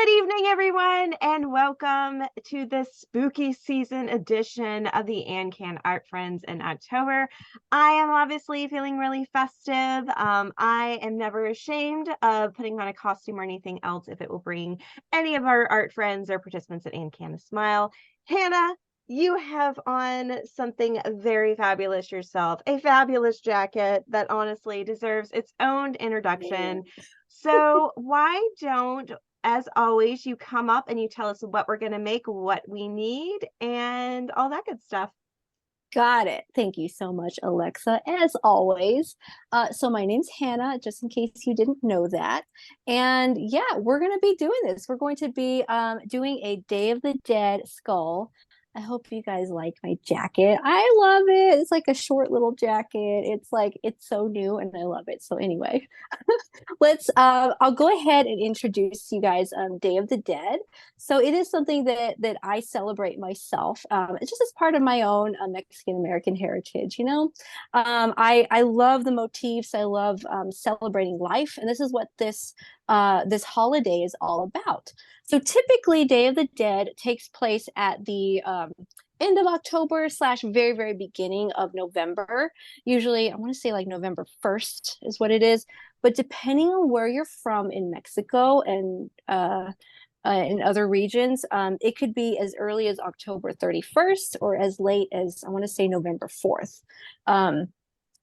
Good evening, everyone, and welcome to the spooky season edition of the AnCan Art Friends in October. I am obviously feeling really festive. I am never ashamed of putting on a costume or anything else if it will bring any of our art friends or participants at AnCan a smile. Hannah, you have on something very fabulous yourself, a fabulous jacket that honestly deserves its own introduction. So why don't, as always, you come up and you tell us what we're going to make, what we need, and all that good stuff. Got it. Thank you so much, Alexa, as always. So my name's Hannah, just in case you didn't know that. And yeah, we're going to be doing this. We're going to be doing a Day of the Dead skull. I hope you guys like my jacket. I love it. It's like a short little jacket. It's so new and I love it. So anyway, I'll go ahead and introduce you guys Day of the Dead. So it is something that I celebrate myself. It's just as part of my own Mexican American heritage, you know. I love the motifs. I love celebrating life, and this is what this holiday is all about. So typically, Day of the Dead takes place at the end of October / very, very beginning of November. Usually, I want to say like November 1st is what it is. But depending on where you're from in Mexico and in other regions, it could be as early as October 31st or as late as, I want to say, November 4th.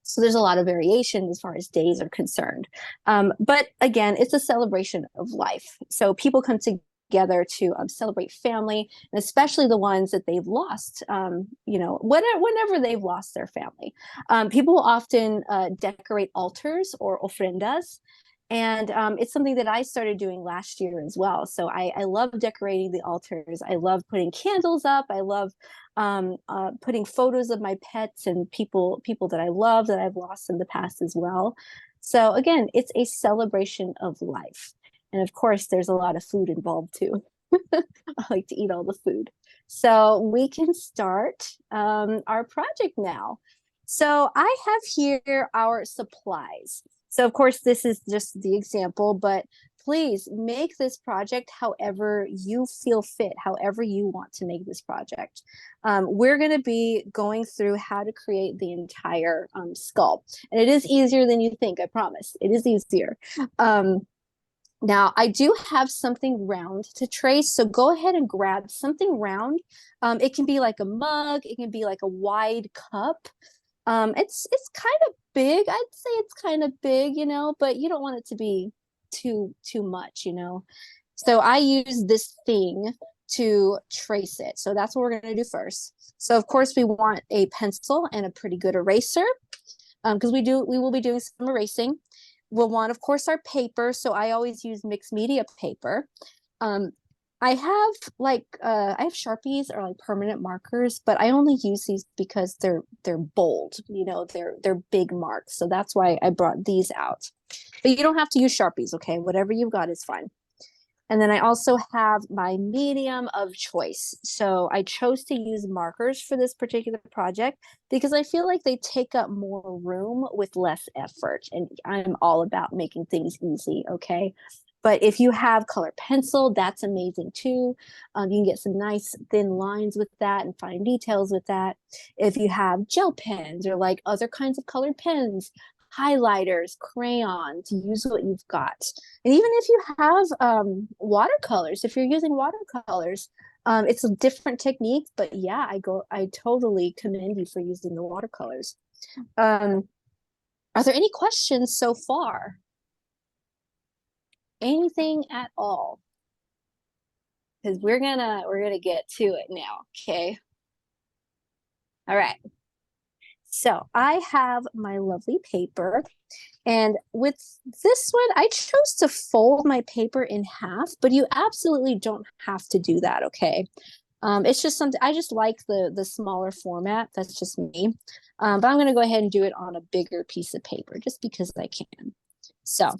So there's a lot of variation as far as days are concerned. But again, it's a celebration of life. So people come together to celebrate family, and especially the ones that they've lost, whenever they've lost their family. People often decorate altars or ofrendas. And it's something that I started doing last year as well. So I love decorating the altars. I love putting candles up. I love putting photos of my pets and people that I love that I've lost in the past as well. So again, it's a celebration of life. And of course, there's a lot of food involved too. I like to eat all the food. So we can start our project now. So I have here our supplies. So of course, this is just the example, but please make this project however you feel fit, however you want to make this project. We're going to be going through how to create the entire skull. And it is easier than you think, I promise. It is easier. Now, I do have something round to trace, so go ahead and grab something round. It can be like a mug, it can be like a wide cup. It's kind of big. I'd say it's kind of big, you know, but you don't want it to be too much, you know. So I use this thing to trace it. So that's what we're going to do first. So of course we want a pencil and a pretty good eraser, because we will be doing some erasing. We'll want, of course, our paper. So I always use mixed media paper. I have I have Sharpies or like permanent markers, but I only use these because they're bold, you know, they're big marks. So that's why I brought these out. But you don't have to use Sharpies, okay? Whatever you've got is fine. And then I also have my medium of choice. So I chose to use markers for this particular project because I feel like they take up more room with less effort. And I'm all about making things easy, okay? But if you have color pencil, that's amazing too. You can get some nice thin lines with that and fine details with that. If you have gel pens or like other kinds of colored pens, highlighters, crayons, use what you've got. And even if you have watercolors, if you're using watercolors, it's a different technique, but yeah, I totally commend you for using the watercolors. Are there any questions so far? Anything at all? Because we're gonna get to it now, okay? All right. So I have my lovely paper, and with this one, I chose to fold my paper in half, but you absolutely don't have to do that, okay? It's just something, I just like the smaller format. That's just me. But I'm gonna go ahead and do it on a bigger piece of paper just because I can. So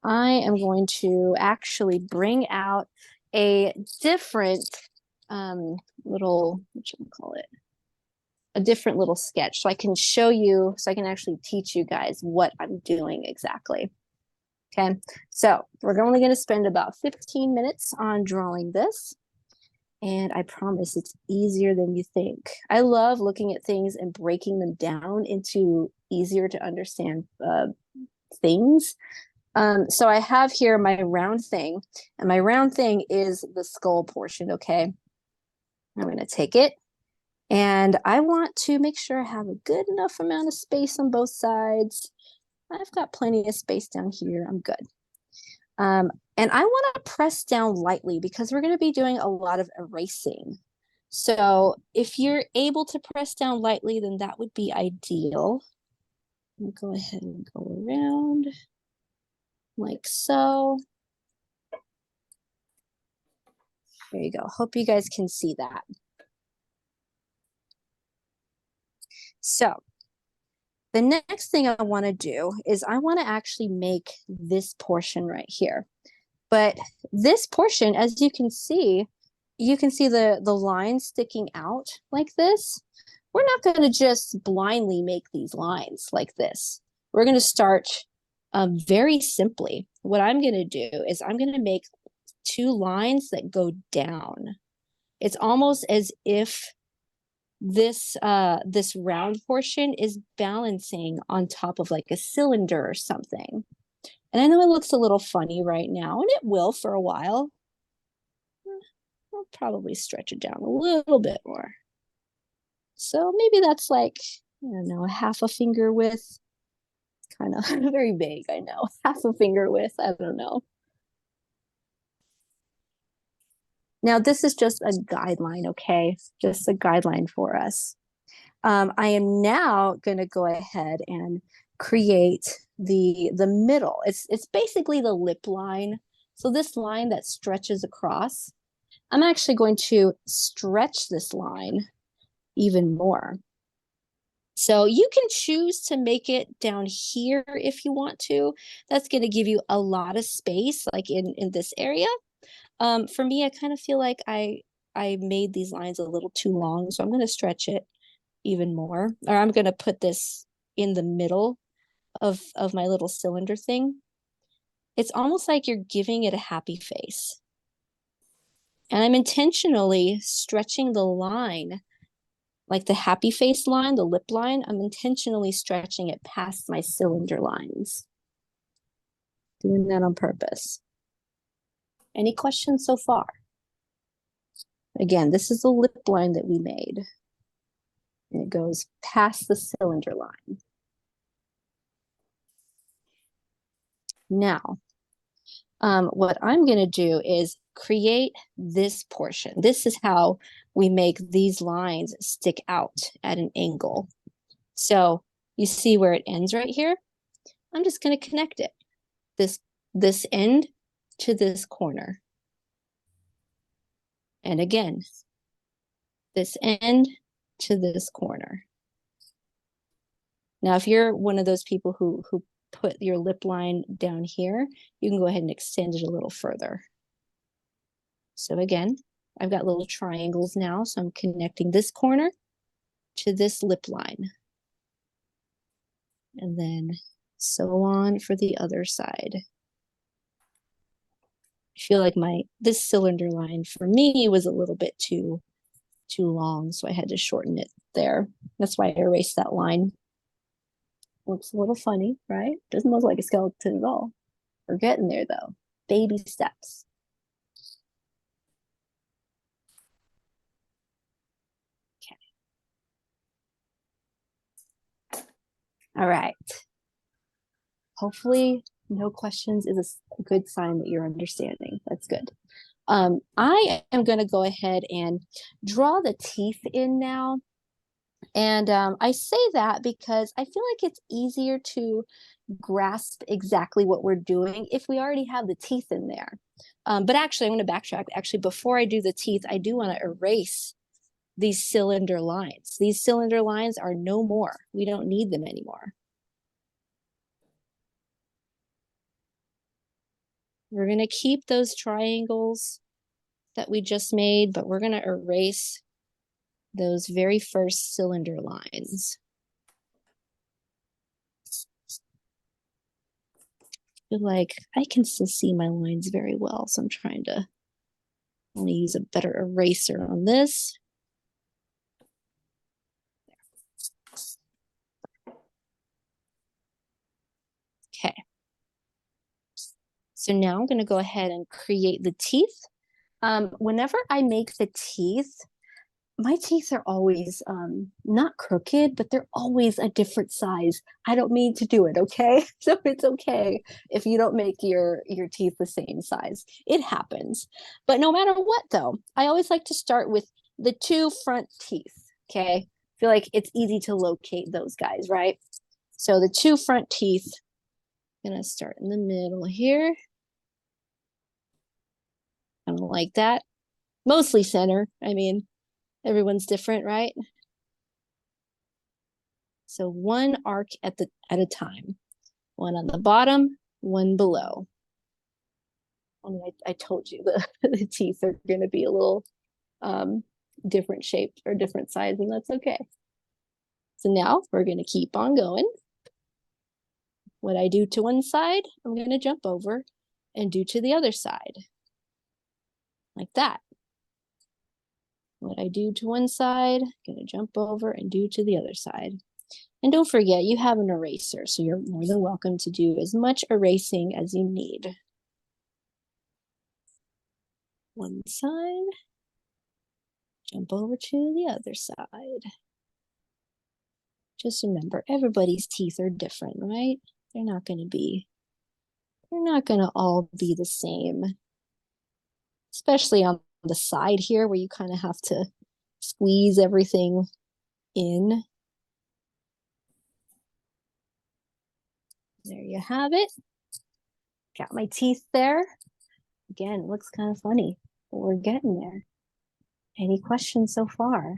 I am going to actually bring out a different little, what should we call it? A different little sketch so I can show you, so I can actually teach you guys what I'm doing exactly. Okay, so we're only going to spend about 15 minutes on drawing this. And I promise it's easier than you think. I love looking at things and breaking them down into easier to understand things. So I have here my round thing, and my round thing is the skull portion, okay? I'm going to take it, and I want to make sure I have a good enough amount of space on both sides. I've got plenty of space down here. I'm good. And I want to press down lightly because we're going to be doing a lot of erasing. So if you're able to press down lightly, then that would be ideal. Go ahead and go around like so. There you go. Hope you guys can see that. So the next thing I want to do is I want to actually make this portion right here. But this portion, as you can see the lines sticking out like this. We're not going to just blindly make these lines like this. We're going to start very simply. What I'm going to do is I'm going to make 2 lines that go down. It's almost as if this round portion is balancing on top of like a cylinder or something. And I know it looks a little funny right now, and it will for a while. I'll probably stretch it down a little bit more. So maybe that's like, I don't know, a half a finger width. Kind of very big, I know. Half a finger width, I don't know. Now, this is just a guideline, okay? Just a guideline for us. I am now going to go ahead and create the middle. It's basically the lip line. So this line that stretches across, I'm actually going to stretch this line even more. So you can choose to make it down here if you want to. That's going to give you a lot of space, like in this area. For me, I kind of feel like I made these lines a little too long, so I'm going to stretch it even more. Or I'm going to put this in the middle of my little cylinder thing. It's almost like you're giving it a happy face. And I'm intentionally stretching the line, like the happy face line, the lip line. I'm intentionally stretching it past my cylinder lines. Doing that on purpose. Any questions so far? Again, this is the lip line that we made. And it goes past the cylinder line. Now, what I'm going to do is create this portion. This is how we make these lines stick out at an angle. So you see where it ends right here? I'm just going to connect it. This end to this corner. And again, this end to this corner. Now, if you're one of those people who put your lip line down here, you can go ahead and extend it a little further. So again, I've got little triangles now, so I'm connecting this corner to this lip line. And then so on for the other side. I feel like this cylinder line for me was a little bit too long, so I had to shorten it there. That's why I erased that line. Looks a little funny, right? Doesn't look like a skeleton at all. We're getting there though. Baby steps. Okay. All right. Hopefully no questions is a good sign that you're understanding. That's good. I am going to go ahead and draw the teeth in now. And I say that because I feel like it's easier to grasp exactly what we're doing if we already have the teeth in there. But actually, I'm going to backtrack. Actually, before I do the teeth, I do want to erase these cylinder lines. These cylinder lines are no more. We don't need them anymore. We're going to keep those triangles that we just made, but we're going to erase those very first cylinder lines. feel like I can still see my lines very well, so I'm trying to use a better eraser on this. Okay. So now I'm going to go ahead and create the teeth. Whenever I make the teeth, my teeth are always not crooked, but they're always a different size. I don't mean to do it, okay? So it's okay if you don't make your teeth the same size. It happens. But no matter what, though, I always like to start with the two front teeth, okay? I feel like it's easy to locate those guys, right? So the two front teeth, I'm gonna start in the middle here. Kind of like that. Mostly center. I mean, everyone's different, right? So one arc at a time. One on the bottom, one below. And I told you the teeth are going to be a little different shaped or different size, and that's okay. So now we're going to keep on going. What I do to one side, I'm going to jump over and do to the other side. Like that. What I do to one side, I'm going to jump over and do to the other side. And don't forget, you have an eraser, so you're more than welcome to do as much erasing as you need. One side, jump over to the other side. Just remember, everybody's teeth are different, right? They're not going to all be the same. Especially on the side here where you kind of have to squeeze everything in. There you have it. Got my teeth there. Again, it looks kind of funny, but we're getting there. Any questions so far?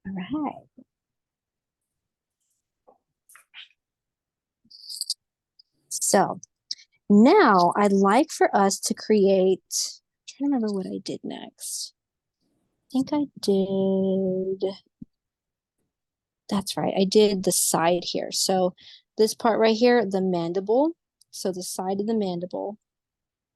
All right. So now I'd like for us to create, I'm trying to remember what I did next. I think I did, that's right, I did the side here. So this part right here, the mandible, so the side of the mandible.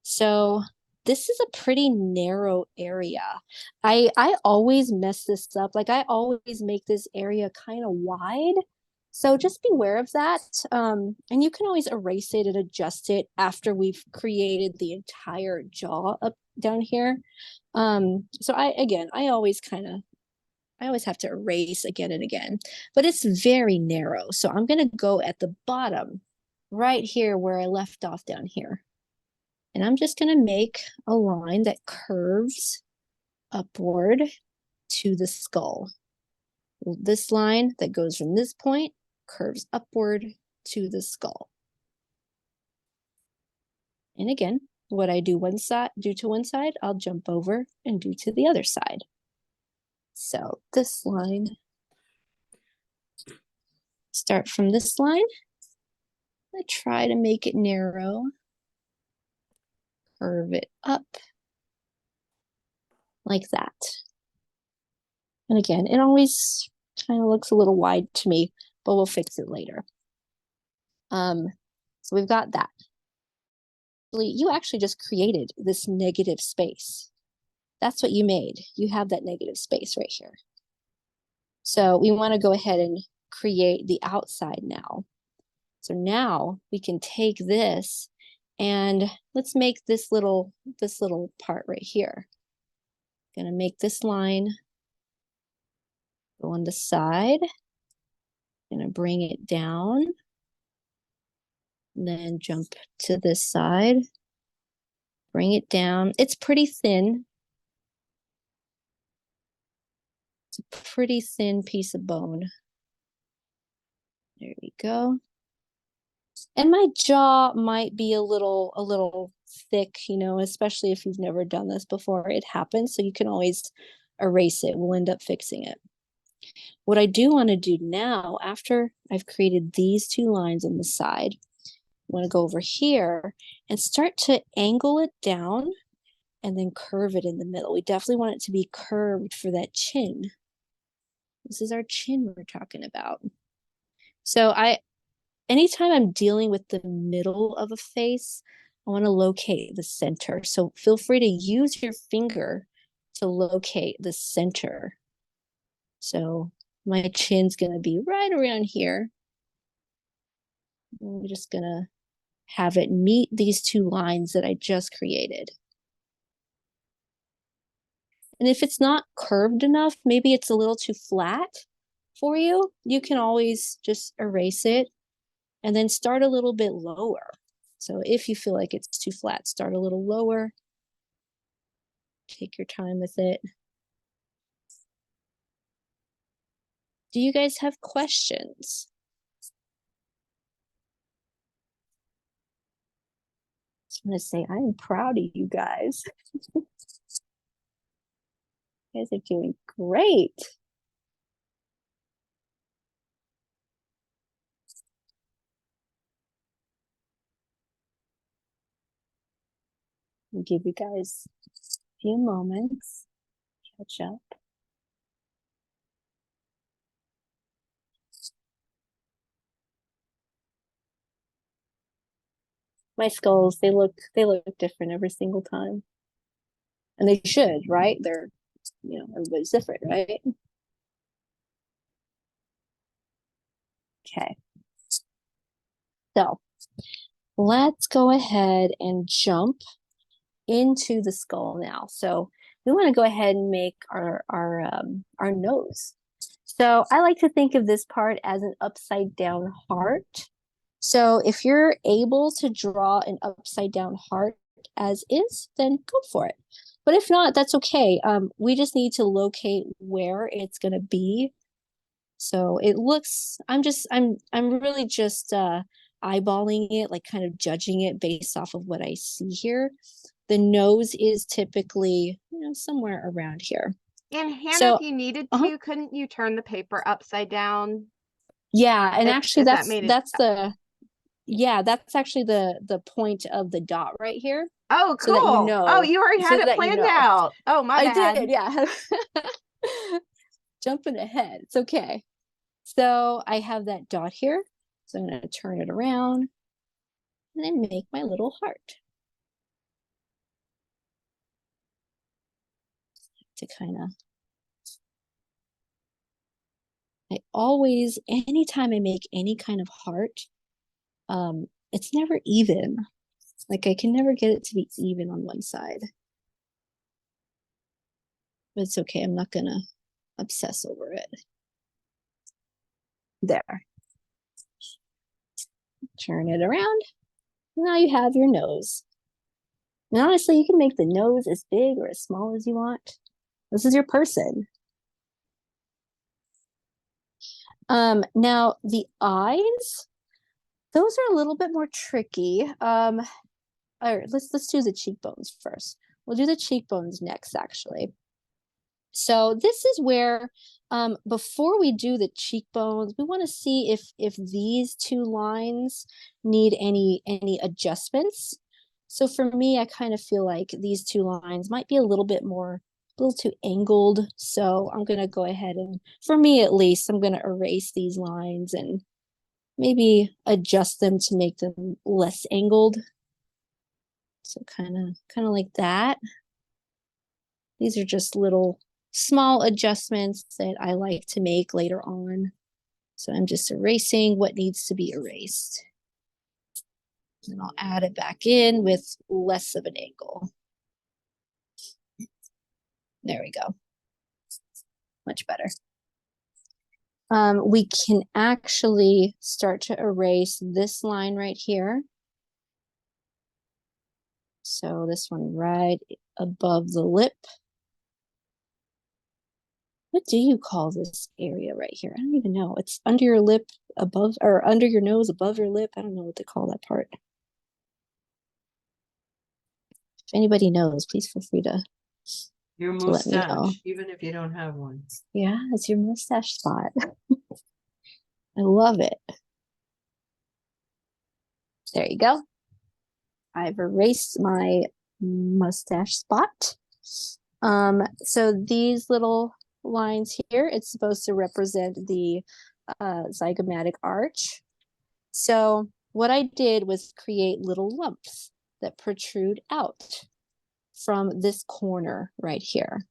So this is a pretty narrow area. I always mess this up. Like I always make this area kind of wide. So just beware of that. And you can always erase it and adjust it after we've created the entire jaw up down here. So I always have to erase again and again, but it's very narrow. So I'm going to go at the bottom right here where I left off down here. And I'm just going to make a line that curves upward to the skull. This line that goes from this point curves upward to the skull. And again, what I do to one side, I'll jump over and do to the other side. So this line, start from this line. I try to make it narrow. Curve it up like that. And again, it always kind of looks a little wide to me, but we'll fix it later. So we've got that. You actually just created this negative space. That's what you made. You have that negative space right here. So we want to go ahead and create the outside now. So now we can take this and let's make this little part right here. Gonna make this line go on the side. Gonna bring it down. Then jump to this side. Bring it down. It's pretty thin. It's a pretty thin piece of bone. There we go. And my jaw might be a little thick, you know, especially if you've never done this before. It happens, so you can always erase it. We'll end up fixing it. What I do want to do now, after I've created these two lines on the side, I want to go over here and start to angle it down and then curve it in the middle. We definitely want it to be curved for that chin. This is our chin we're talking about. So anytime I'm dealing with the middle of a face, I want to locate the center. So feel free to use your finger to locate the center. So my chin's going to be right around here. I'm just going to have it meet these two lines that I just created. And if it's not curved enough, maybe it's a little too flat for you, you can always just erase it and then start a little bit lower. So if you feel like it's too flat, start a little lower. Take your time with it. Do you guys have questions? I'm going to say I am proud of you guys. You guys are doing great. I'll give you guys a few moments to catch up. My skulls, they look different every single time. And they should, right? They're, everybody's different, right? Okay. So let's go ahead and jump into the skull now. So we want to go ahead and make our nose. So I like to think of this part as an upside down heart. So if you're able to draw an upside down heart as is, then go for it. But if not, that's okay. We just need to locate where it's going to be. So it looks, I'm really just eyeballing it, like kind of judging it based off of what I see here. The nose is typically, somewhere around here. And Hannah, so, if you needed to, couldn't you turn the paper upside down? Yeah, and actually that's actually the point of the dot right here. Oh, cool. So that you know. Oh, you already had it planned out. Oh, my bad. I did, yeah. Jumping ahead. It's okay. So I have that dot here. So I'm going to turn it around and then make my little heart. To kind of, anytime I make any kind of heart, it's never even. Like I can never get it to be even on one side. But it's okay. I'm not going to obsess over it. There. Turn it around. Now you have your nose. And honestly, you can make the nose as big or as small as you want. This is your person. Now the eyes, those are a little bit more tricky. All right, let's do the cheekbones first. We'll do the cheekbones next, actually. So this is where, before we do the cheekbones, we want to see if these two lines need any adjustments. So for me, I kind of feel like these two lines might be a little too angled. So I'm going to go ahead and, for me at least, I'm going to erase these lines and maybe adjust them to make them less angled. So kind of like that. These are just little small adjustments that I like to make later on. So I'm just erasing what needs to be erased. And I'll add it back in with less of an angle. There we go. Much better. We can actually start to erase this line right here. So this one right above the lip. What do you call this area right here? I don't even know. It's under your lip above, or under your nose above your lip. I don't know what to call that part. If anybody knows, please feel free to your mustache, let me know. Even if you don't have one. Yeah, it's your mustache spot. I love it. There you go. I've erased my mustache spot. So these little lines here, it's supposed to represent the zygomatic arch. So what I did was create little lumps that protrude out from this corner right here.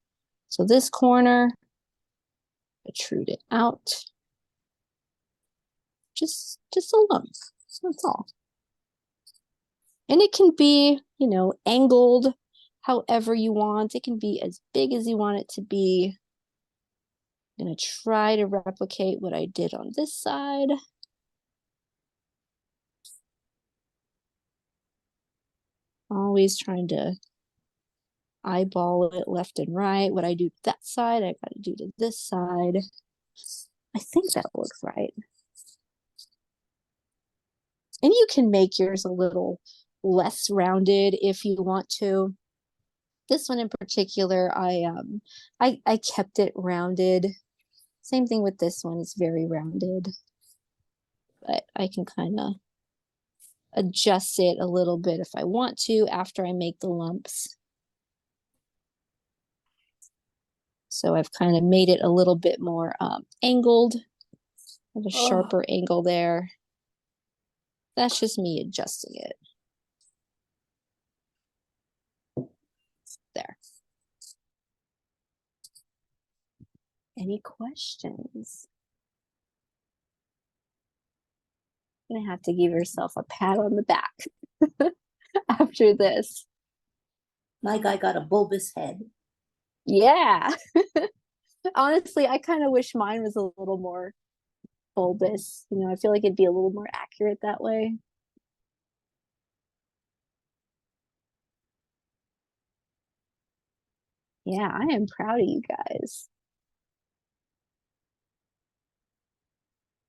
So this corner, protrude it out. Just a lump, that's all. And it can be, you know, angled however you want. It can be as big as you want it to be. I'm gonna try to replicate what I did on this side. Always trying to eyeball it left and right. What I do to that side, I gotta do to this side. I think that looks right. And you can make yours a little less rounded if you want to. This one in particular, I kept it rounded. Same thing with this one, it's very rounded. But I can kind of adjust it a little bit if I want to after I make the lumps. So I've kind of made it a little bit more angled. I have a sharper angle there. That's just me adjusting it. There. Any questions? You're gonna have to give yourself a pat on the back after this. My guy got a bulbous head. Yeah. Honestly, I kind of wish mine was a little more bulbous. You know, I feel like it'd be a little more accurate that way. Yeah, I am proud of you guys.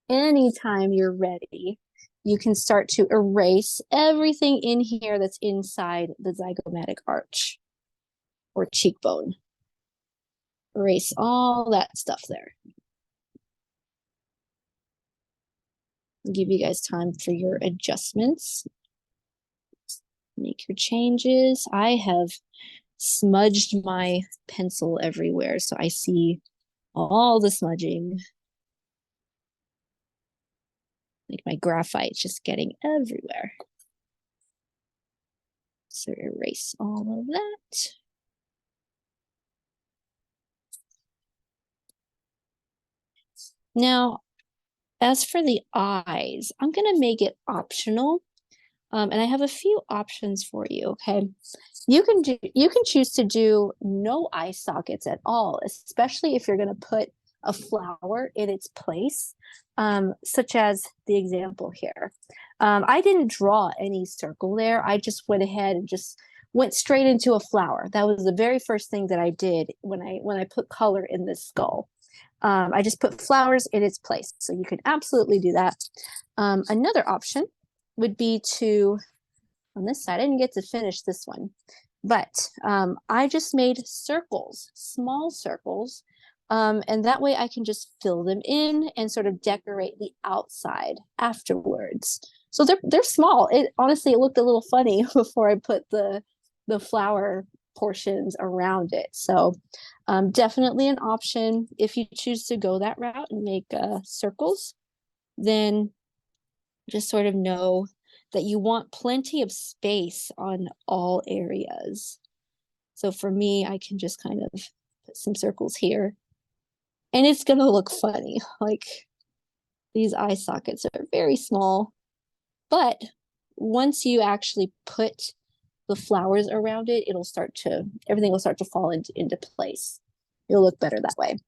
Anytime you're ready, you can start to erase everything in here that's inside the zygomatic arch or cheekbone. Erase all that stuff there. I'll give you guys time for your adjustments. Make your changes. I have smudged my pencil everywhere, so I see all the smudging. Like my graphite just getting everywhere. So erase all of that. Now, as for the eyes, I'm gonna make it optional. And I have a few options for you, okay? You can choose to do no eye sockets at all, especially if you're gonna put a flower in its place, such as the example here. I didn't draw any circle there. I just went ahead and just went straight into a flower. That was the very first thing that I did when I put color in this skull. I just put flowers in its place. So you can absolutely do that. Another option would be to, on this side, I didn't get to finish this one, but I just made circles, small circles, and that way I can just fill them in and sort of decorate the outside afterwards. So they're small. Honestly, it looked a little funny before I put the flower portions around it. So definitely an option. If you choose to go that route and make circles, then just sort of know that you want plenty of space on all areas. So for me, I can just kind of put some circles here and it's gonna look funny. Like these eye sockets are very small, but once you actually put the flowers around it, everything will start to fall into place. It'll look better that way.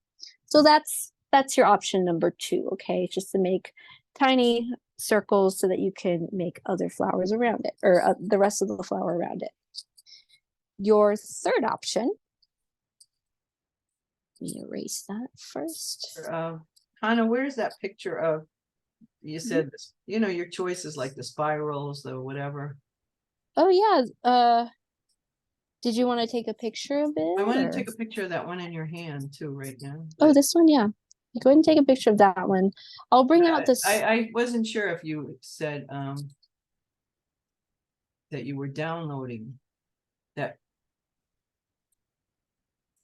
So that's your option number 2, okay? Just to make tiny circles so that you can make other flowers around it, or the rest of the flower around it. Your third option, let me erase that first. Hannah, where's that picture of, you said, you know, your choices like the spirals, the whatever. Oh yeah, did you want to take a picture of it? I want to take a picture of that one in your hand too right now. Oh, this one, yeah. Go ahead and take a picture of that one. I'll bring out this. I wasn't sure if you said that you were downloading that.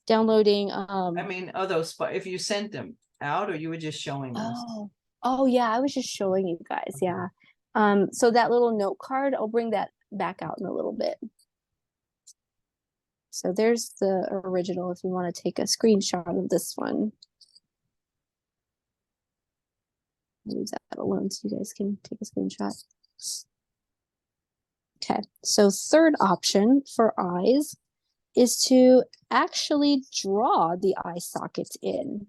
Downloading. I mean, those, if you sent them out or you were just showing us. Oh, Oh yeah, I was just showing you guys. Yeah. So that little note card, I'll bring that back out in a little bit. So there's the original if you want to take a screenshot of this one. Leave that alone so you guys can take a screenshot. Okay, so third option for eyes is to actually draw the eye sockets in.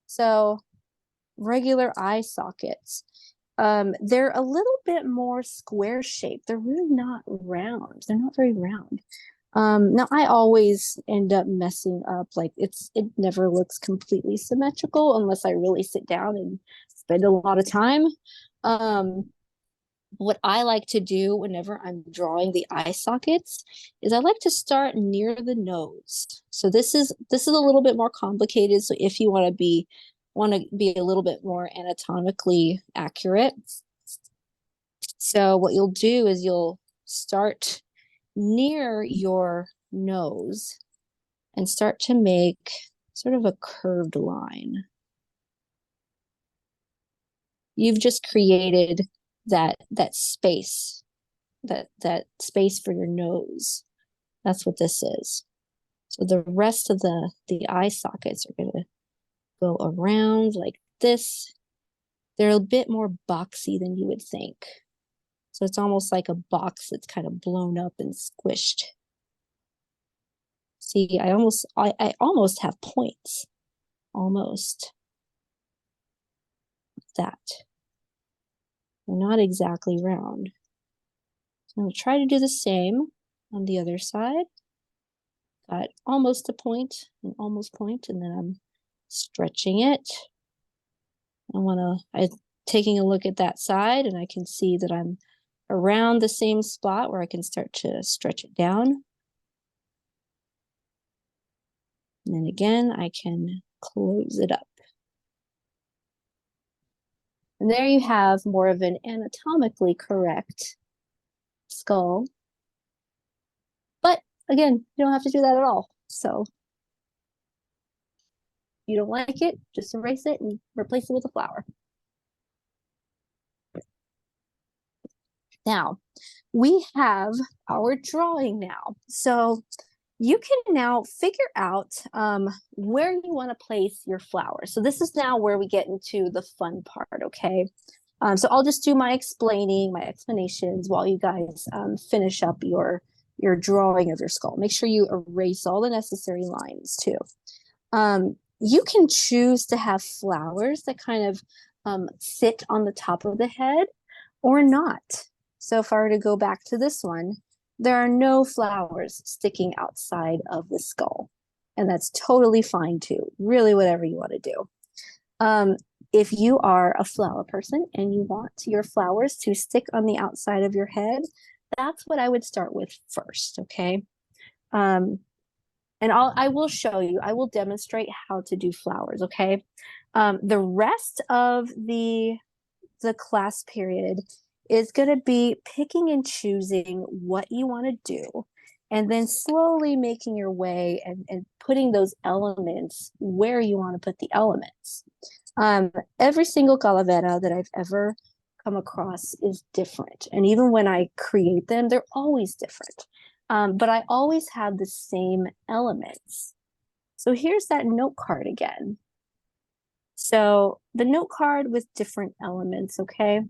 So regular eye sockets, they're a little bit more square shaped. They're really not round. They're not very round. Now I always end up messing up, like it never looks completely symmetrical unless I really sit down and spend a lot of time. What I like to do whenever I'm drawing the eye sockets is I like to start near the nose. So this is a little bit more complicated. So if you want to be a little bit more anatomically accurate, so what you'll do is you'll start near your nose and start to make sort of a curved line. You've just created that space, that space for your nose. That's what this is. So the rest of the eye sockets are going to go around like this. They're a bit more boxy than you would think. So it's almost like a box that's kind of blown up and squished. See, I almost have points. Almost. That. They're not exactly round. So I'm going to try to do the same on the other side. Got almost a point and almost point, and then I'm stretching it. I'm taking a look at that side, and I can see that I'm around the same spot where I can start to stretch it down. And then again, I can close it up. And there you have more of an anatomically correct skull. But again, you don't have to do that at all. So you don't like it, just erase it and replace it with a flower. Now, we have our drawing now. So you can now figure out where you want to place your flowers. So this is now where we get into the fun part, okay? So I'll just do my explanations while you guys finish up your drawing of your skull. Make sure you erase all the necessary lines too. You can choose to have flowers that kind of sit on the top of the head or not. So if I were to go back to this one, there are no flowers sticking outside of the skull. And that's totally fine too. Really, whatever you want to do. If you are a flower person and you want your flowers to stick on the outside of your head, that's what I would start with first, okay? And I will show you, I will demonstrate how to do flowers, okay? The rest of the class period is going to be picking and choosing what you want to do, and then slowly making your way and putting those elements where you want to put the elements. Every single calavera that I've ever come across is different. And even when I create them, they're always different. But I always have the same elements. So here's that note card again. So the note card with different elements, okay?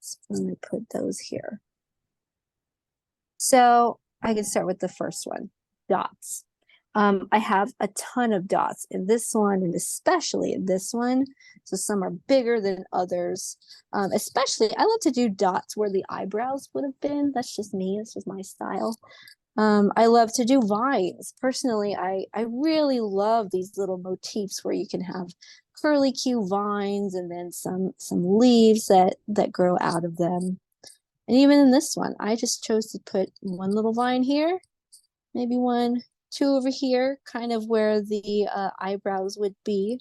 So let me put those here. So I can start with the first one, dots. I have a ton of dots in this one and especially in this one. So some are bigger than others. Especially, I love to do dots where the eyebrows would have been. That's just me, it's just my style. I love to do vines. Personally, I really love these little motifs where you can have curly Q vines and then some leaves that grow out of them. And even in this one, I just chose to put one little vine here, maybe two over here, kind of where the eyebrows would be.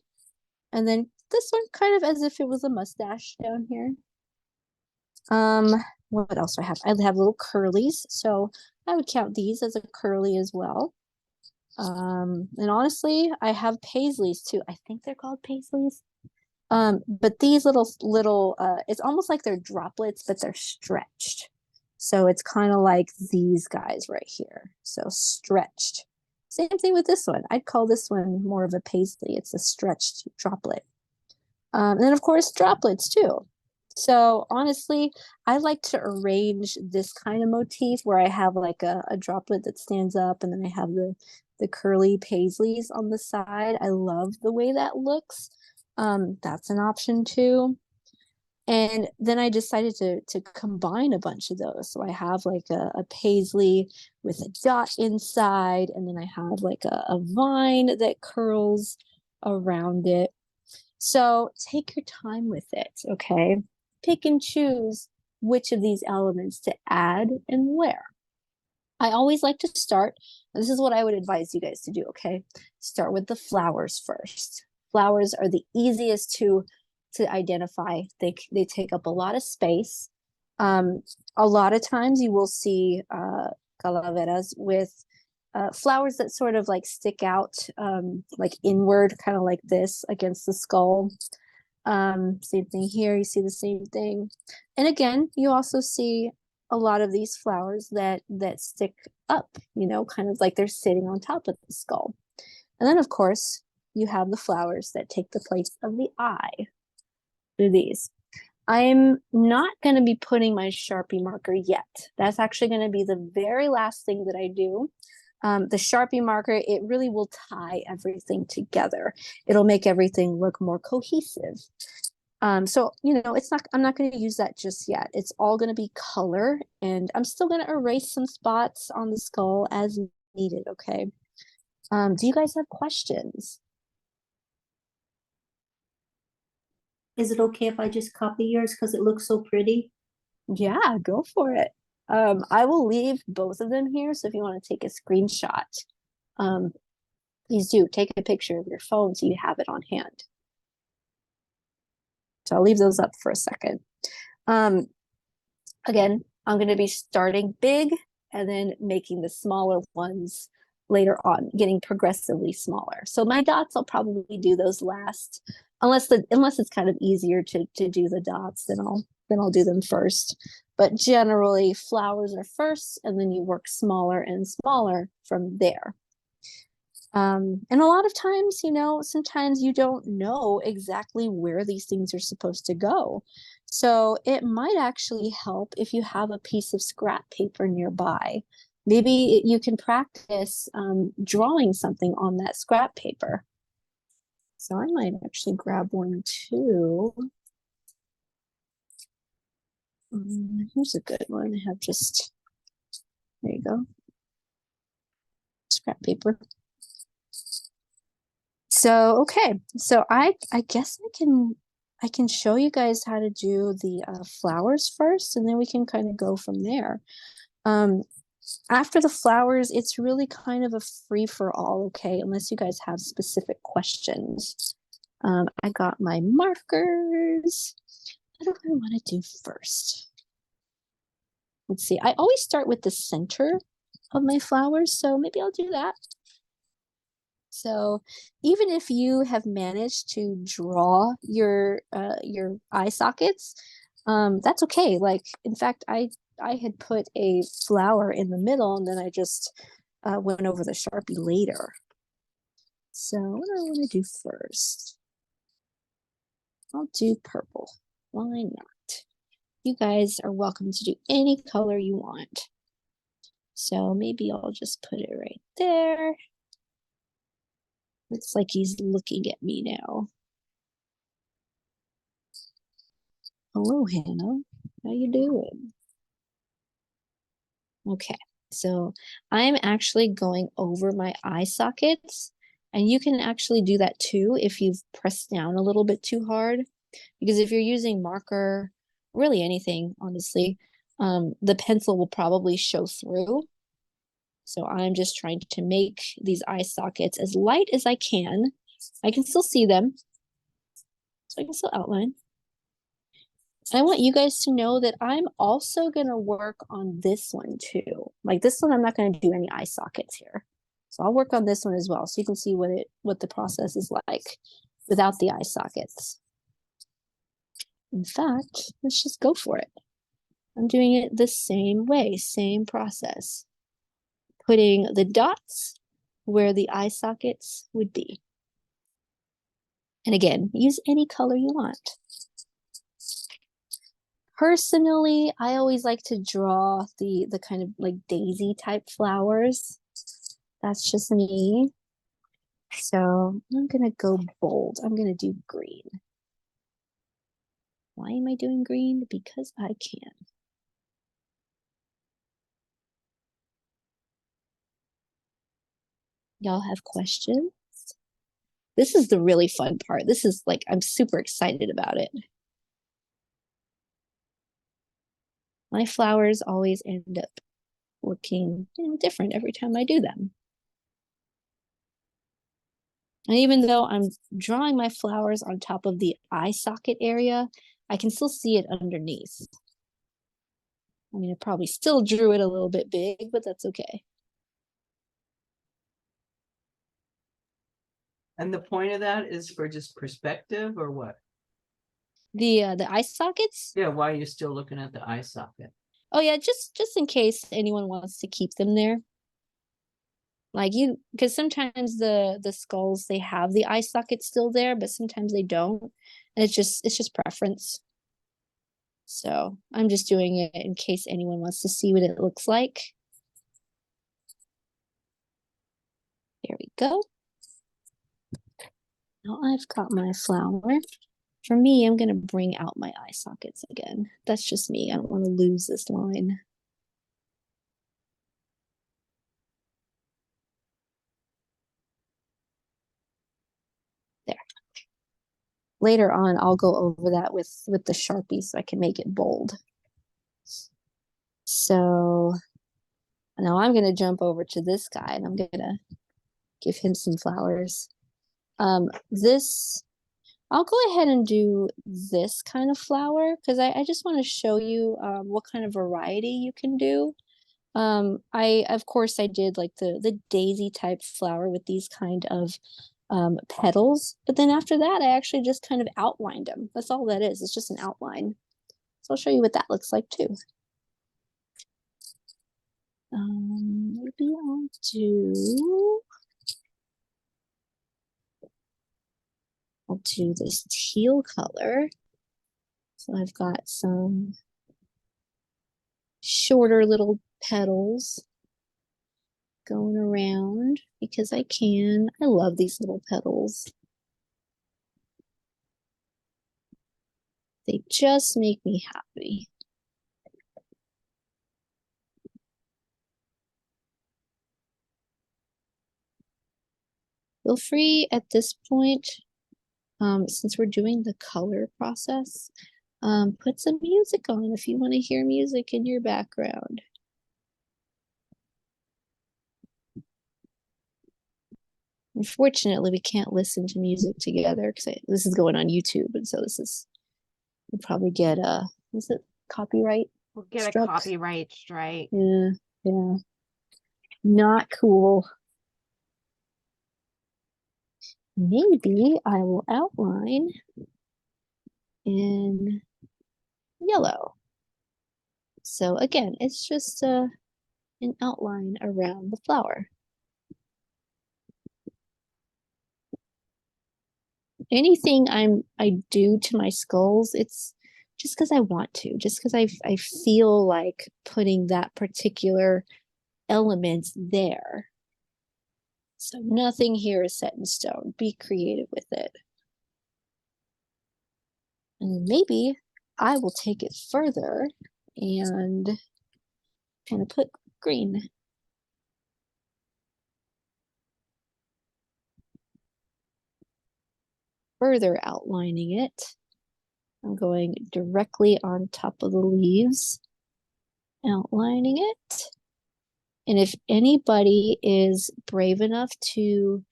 And then this one kind of as if it was a mustache down here. What else do I have? I have little curlies, so I would count these as a curly as well. And honestly, I have paisleys too. I think they're called paisleys. But these it's almost like they're droplets, but they're stretched. So it's kind of like these guys right here. So stretched. Same thing with this one. I'd call this one more of a paisley. It's a stretched droplet. And then of course droplets too. So honestly, I like to arrange this kind of motif where I have like a droplet that stands up and then I have the curly paisleys on the side. I love the way that looks. That's an option too. And then I decided to combine a bunch of those. So I have like a paisley with a dot inside, and then I have like a vine that curls around it. So take your time with it, okay? Pick and choose which of these elements to add and where. I always like to start, this is what I would advise you guys to do, okay? Start with the flowers first. Flowers are the easiest to identify. They take up a lot of space. A lot of times you will see calaveras with flowers that sort of like stick out like inward, kind of like this against the skull. Same thing here, you see the same thing. And again, you also see a lot of these flowers that stick up, you know, kind of like they're sitting on top of the skull. And then of course, you have the flowers that take the place of the eye. Through these. I'm not going to be putting my Sharpie marker yet. That's actually going to be the very last thing that I do. The Sharpie marker, it really will tie everything together. It'll make everything look more cohesive. So, you know, I'm not going to use that just yet. It's all going to be color, and I'm still going to erase some spots on the skull as needed, okay? Do you guys have questions? Is it okay if I just copy yours because it looks so pretty? Yeah, go for it. I will leave both of them here, so if you want to take a screenshot, please do take a picture of your phone so you have it on hand. So I'll leave those up for a second. Again, I'm going to be starting big and then making the smaller ones later on, getting progressively smaller. So my dots, I'll probably do those last. Unless it's kind of easier to do the dots, then I'll do them first. But generally, flowers are first, and then you work smaller and smaller from there. And a lot of times, you know, sometimes you don't know exactly where these things are supposed to go. So it might actually help if you have a piece of scrap paper nearby. Maybe you can practice drawing something on that scrap paper. So I might actually grab one too. Here's a good one. I have just, there you go. Scrap paper. So, okay. So I guess I can show you guys how to do the flowers first, and then we can kind of go from there. After the flowers, it's really kind of a free for all, okay? Unless you guys have specific questions. I got my markers. What do I want to do first? Let's see. I always start with the center of my flowers, so maybe I'll do that. So even if you have managed to draw your eye sockets, that's okay. Like, in fact, I had put a flower in the middle, and then I just went over the Sharpie later. So what do I want to do first? I'll do purple. Why not? You guys are welcome to do any color you want. So maybe I'll just put it right there. Looks like he's looking at me now. Hello, Hannah. How you doing? Okay, so I'm actually going over my eye sockets, and you can actually do that too if you've pressed down a little bit too hard, because if you're using marker, really anything, honestly, the pencil will probably show through. So I'm just trying to make these eye sockets as light as I can. I can still see them, so I can still outline. I want you guys to know that I'm also going to work on this one too. Like this one, I'm not going to do any eye sockets here. So I'll work on this one as well, so you can see what the process is like without the eye sockets. In fact, let's just go for it. I'm doing it the same way, same process. Putting the dots where the eye sockets would be. And again, use any color you want. Personally, I always like to draw the kind of like daisy type flowers. That's just me. So I'm gonna go bold. I'm gonna do green. Why am I doing green? Because I can. Y'all have questions? This is the really fun part. This is like, I'm super excited about it. My flowers always end up looking, different every time I do them. And even though I'm drawing my flowers on top of the eye socket area, I can still see it underneath. I mean, I probably still drew it a little bit big, but that's okay. And the point of that is for just perspective or what? The eye sockets? Yeah, why are you still looking at the eye socket? Oh yeah, just in case anyone wants to keep them there. Like because sometimes the skulls, they have the eye socket still there, but sometimes they don't. And it's just preference. So I'm just doing it in case anyone wants to see what it looks like. There we go. Now I've got my flower. For me, I'm gonna bring out my eye sockets again. That's just me. I don't want to lose this line. There. Later on, I'll go over that with the Sharpie so I can make it bold. So now I'm gonna jump over to this guy and I'm gonna give him some flowers. This, I'll go ahead and do this kind of flower because I just want to show you what kind of variety you can do. Of course I did like the daisy type flower with these kind of petals, but then after that I actually just kind of outlined them. That's all that is. It's just an outline. So I'll show you what that looks like too. Maybe I'll do this teal color. So I've got some shorter little petals going around because I can. I love these little petals. They just make me happy. Feel free at this point, since we're doing the color process, put some music on if you want to hear music in your background. Unfortunately, we can't listen to music together because this is going on YouTube, and so we'll probably get is it copyright? We'll get struck? a copyright strike. Yeah, not cool. Maybe I will outline in yellow. So again, it's just an outline around the flower. Anything I do to my skulls, it's just because I want to, just because I feel like putting that particular element there. So nothing here is set in stone. Be creative with it. And then maybe I will take it further and kind of put green. Further outlining it. I'm going directly on top of the leaves, outlining it. And if anybody is brave enough to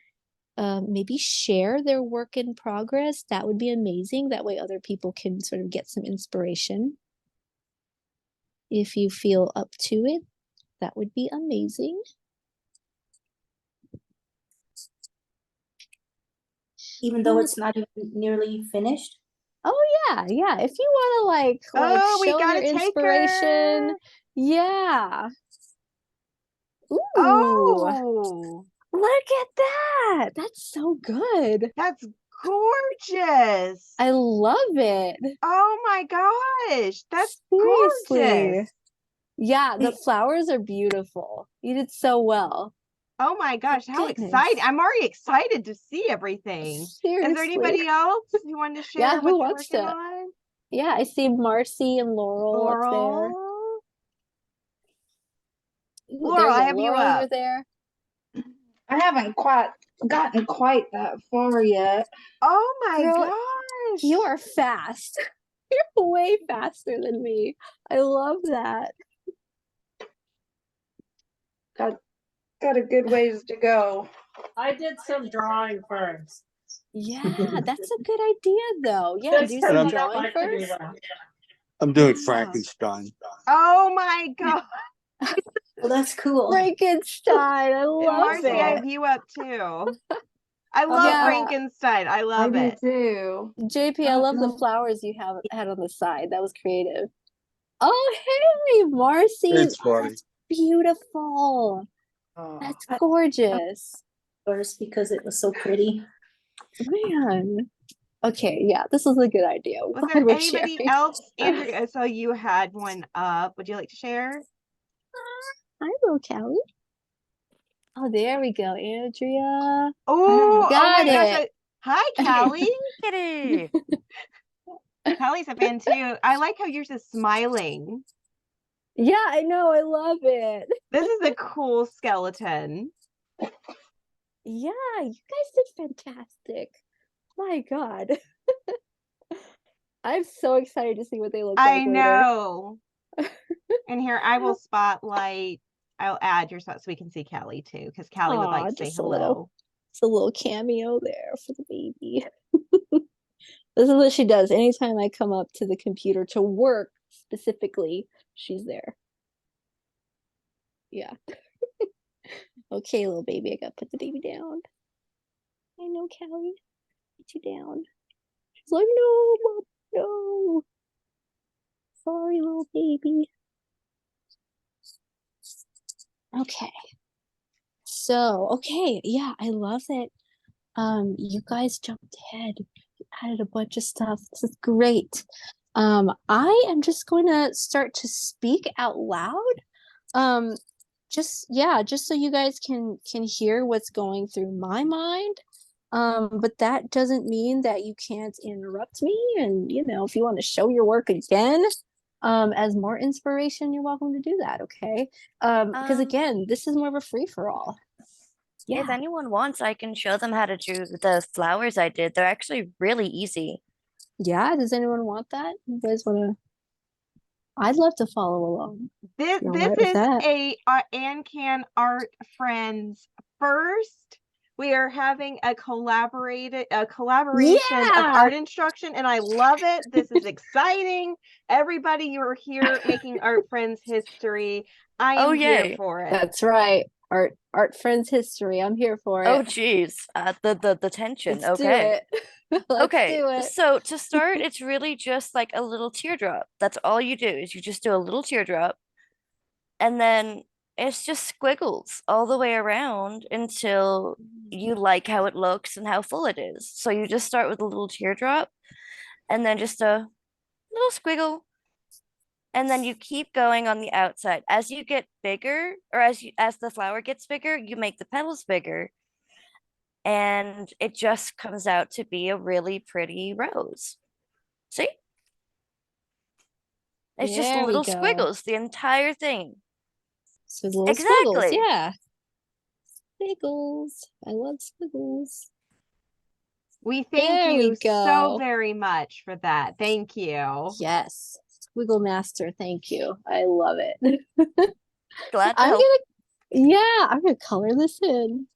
maybe share their work in progress, that would be amazing. That way other people can sort of get some inspiration. If you feel up to it, that would be amazing. Even though it's not even nearly finished? Oh yeah. If you want to like Oh, we show got your a inspiration. taker. Yeah. Ooh, Oh, look at that. That's so good. that's gorgeous. I love it. Oh my gosh, that's Seriously. gorgeous. Yeah, the flowers are beautiful. You did so well. Oh my gosh, how Goodness. exciting. I'm already excited to see everything. Is there Seriously. anybody else who wanted to Yeah, share who what they're wants working to? on? Yeah, I see Marcy and Laurel up there. Laurel. Ooh, Laurel, there's I a have you Laurel over up. there. I haven't quite gotten quite that far yet. Oh my Girl, gosh. you are fast. You're way faster than me. I love that. Got a good ways to go. I did some drawing first. Yeah, that's a good idea though. Yeah, That's do what some I drawing like to do first. that. I'm doing Yeah. Frankenstein. Oh my god. Well, that's cool. Frankenstein. I love Marcy, I it. have you up too. I love Yeah. Frankenstein. I love I it. do too. JP, I love the no. flowers you have had on the side. That was creative. Oh, hey, Marcy. It's Oh, funny. that's beautiful. Oh. That's gorgeous. First, because it was so pretty. Man. Okay, yeah, this is a good idea. I'm Was glad there we're anybody sharing. else? Andrea, I saw you had one up. Would you like to share? Hi, little Callie. Oh, there we go, Andrea. Oh, Got my gosh. it. Hi, Callie. Kitty. Callie's a fan too. I like how yours is smiling. Yeah, I know. I love it. This is a cool skeleton. Yeah, you guys did fantastic. My God. I'm so excited to see what they look I like later. know. And here, I will spotlight. I'll add your spot so we can see Callie too, because Callie would like Aw, to say just a hello. little- It's a little cameo there for the baby. This is what she does. Anytime I come up to the computer to work specifically, she's there. Yeah. Okay, little baby, I gotta put the baby down. I know, Callie. Put you down. She's like, no, Mom, no. Sorry, little baby. Okay. So, okay, yeah, I love it. You guys jumped ahead. You added a bunch of stuff. This is great. I am just going to start to speak out loud. Just so you guys can hear what's going through my mind. But that doesn't mean that you can't interrupt me. And if you want to show your work again, as more inspiration, you're welcome to do that. Okay. Because again, this is more of a free for all. Yeah. If anyone wants, I can show them how to do the flowers I did. They're actually really easy. Yeah, does anyone want that? You guys want to? I'd love to follow along. This You're this right with is that. a AnCan Art Friends first. We are having a collaboration of Yeah! art instruction, and I love it. This is exciting. Everybody, you are here making Art Friends history. I am Oh, here yay. for it. That's right. Art Friends history. I'm here for it. Oh, geez. The tension. Let's Okay. do it. Let's Okay. do it. So to start, it's really just like a little teardrop. That's all you do is you just do a little teardrop. And then it's just squiggles all the way around until you like how it looks and how full it is. So you just start with a little teardrop and then just a little squiggle. And then you keep going on the outside. As you get bigger, or as the flower gets bigger, you make the petals bigger. And it just comes out to be a really pretty rose. See? It's just There we little go. squiggles, the entire thing. So little squiggles. Exactly. Yeah. Squiggles. I love squiggles. We thank There we you so go. very much for that. Thank you. Yes. Squiggle master. Thank you. I love it. Glad to I'm help. I'm gonna color this in.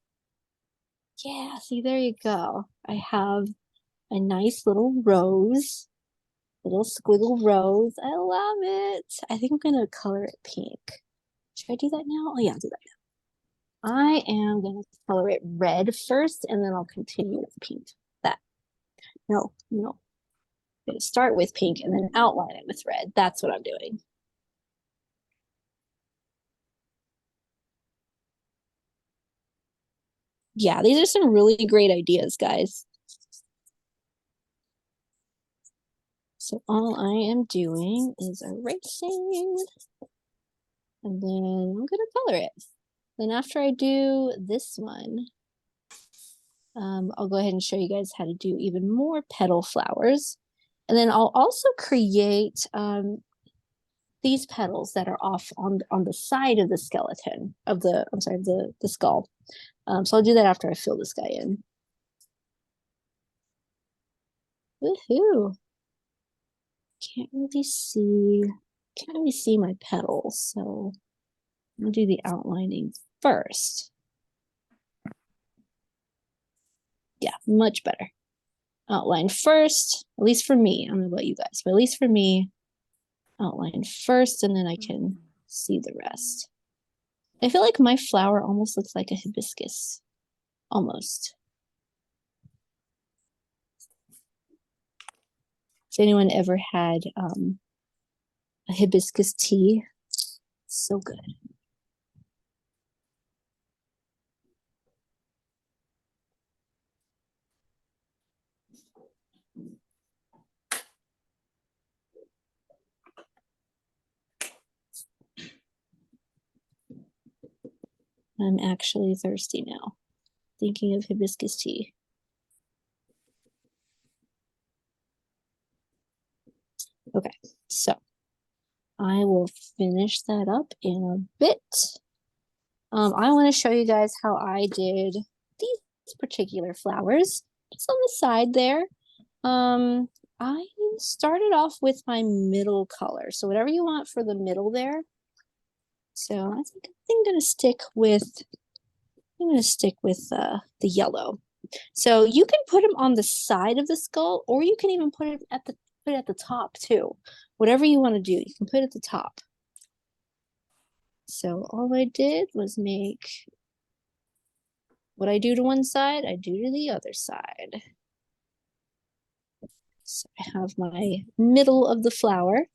Yeah, see, there you go. I have a nice little rose, little squiggle rose. I love it. I think I'm gonna color it pink. Should I do that now? Oh yeah, I'll do that now. I am gonna color it red first, and then I'll continue with pink. That. No. I'm gonna start with pink and then outline it with red. That's what I'm doing. Yeah, these are some really great ideas, guys. So all I am doing is erasing, and then I'm gonna color it. Then after I do this one, I'll go ahead and show you guys how to do even more petal flowers. And then I'll also create these petals that are off on the side of the skeleton of the, I'm sorry, the skull. So I'll do that after I fill this guy in. Woohoo! Can't really see my petals, so I'm gonna do the outlining first. Yeah, much better. Outline first, at least for me. I don't know about you guys, but at least for me, outline first, and then I can see the rest. I feel like my flower almost looks like a hibiscus. Almost. Has anyone ever had a hibiscus tea? So good. I'm actually thirsty now, thinking of hibiscus tea. Okay, so I will finish that up in a bit. I want to show you guys how I did these particular flowers. Just on the side there. I started off with my middle color. So whatever you want for the middle there. So I think I'm gonna stick with the yellow. So you can put them on the side of the skull, or you can even put it at the top too. Whatever you want to do, you can put it at the top. So all I did was make what I do to one side, I do to the other side. So I have my middle of the flower,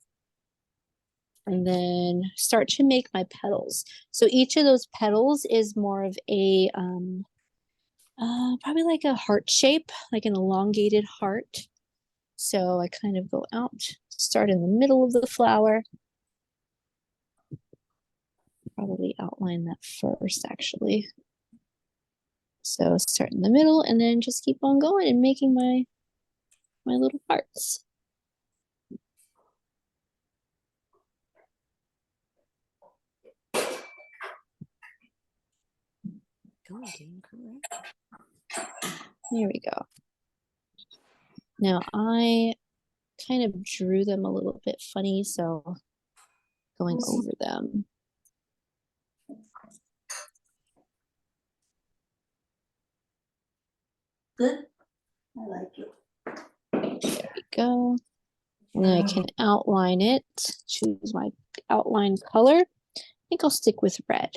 and then start to make my petals. So each of those petals is more of a probably like a heart shape, like an elongated heart. So I kind of go out, start in the middle of the flower. Probably outline that first, actually. So start in the middle and then just keep on going and making my little hearts. There we go. Now I kind of drew them a little bit funny, so going over them. Good. I like it. There we go. And then I can outline it, choose my outline color. I think I'll stick with red.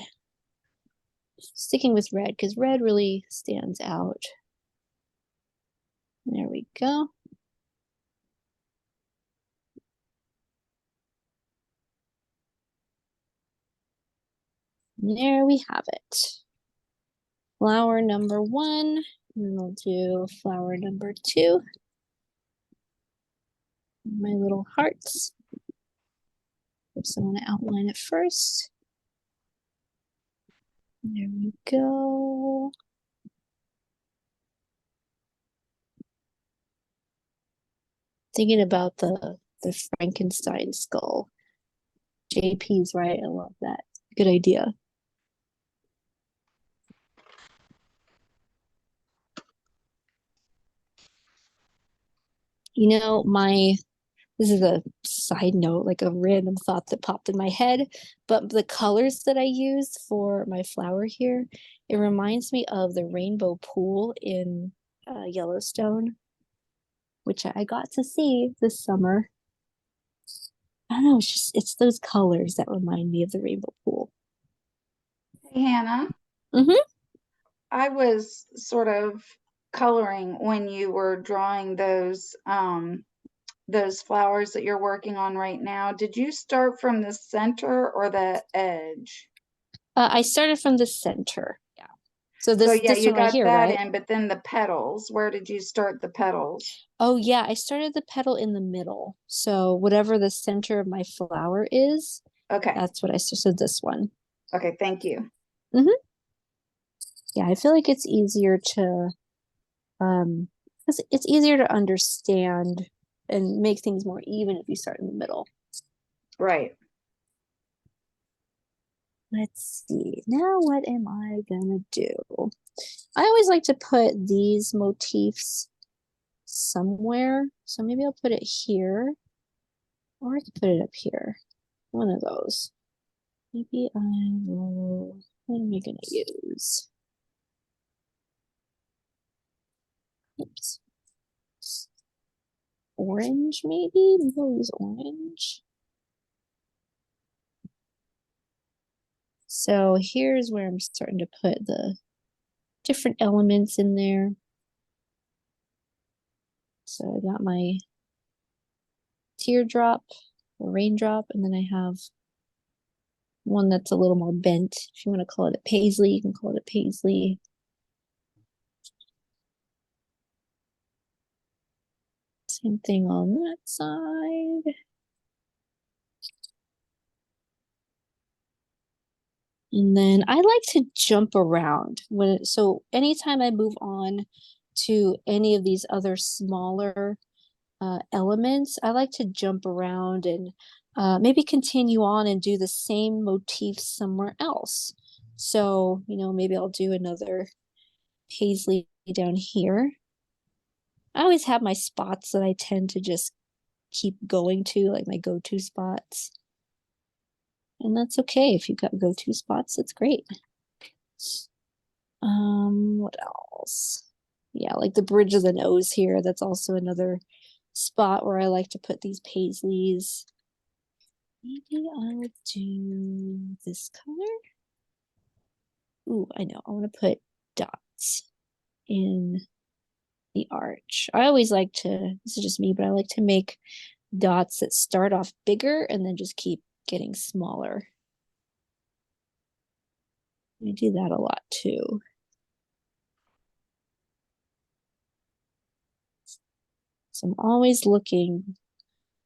Sticking with red because red really stands out. There we go. And there we have it. Flower number 1, and then I'll do flower number 2. My little hearts. So I'm going to outline it first. There we go. Thinking about the Frankenstein skull. JP's right, I love that. Good idea. You know, this is a side note, like a random thought that popped in my head, but the colors that I use for my flower here, it reminds me of the rainbow pool in Yellowstone, which I got to see this summer. I don't know, it's those colors that remind me of the rainbow pool. Hey, Hannah. Mm-hmm. I was sort of coloring when you were drawing those those flowers that you're working on right now, did you start from the center or the edge? I started from the center. Yeah. So So this yeah, you one right got here, that right? in, but then the petals, where did you start the petals? Oh yeah, I started the petal in the middle. So whatever the center of my flower is, Okay, that's what I started. So this one. okay, thank you. Yeah, I feel like it's easier to because it's easier to understand and make things more even if you start in the middle. Right. Let's see. Now what am I gonna do? I always like to put these motifs somewhere. So maybe I'll put it here. Or I could put it up here. One of those. Maybe I will. What am I gonna use? Oops. Orange, maybe? Maybe I'll use orange. So here's where I'm starting to put the different elements in there. So I got my teardrop or raindrop, and then I have one that's a little more bent. If you want to call it a paisley, you can call it a paisley. Same thing on that side. And then I like to jump around so anytime I move on to any of these other smaller elements, I like to jump around and maybe continue on and do the same motif somewhere else. So, maybe I'll do another paisley down here. I always have my spots that I tend to just keep going to, like my go-to spots. And that's okay if you've got go-to spots, that's great. What else? Yeah, like the bridge of the nose here, that's also another spot where I like to put these paisleys. Maybe I'll do this color. Ooh, I know, I want to put dots in the arch. I always like to, this is just me, but I like to make dots that start off bigger and then just keep getting smaller. I do that a lot too. So I'm always looking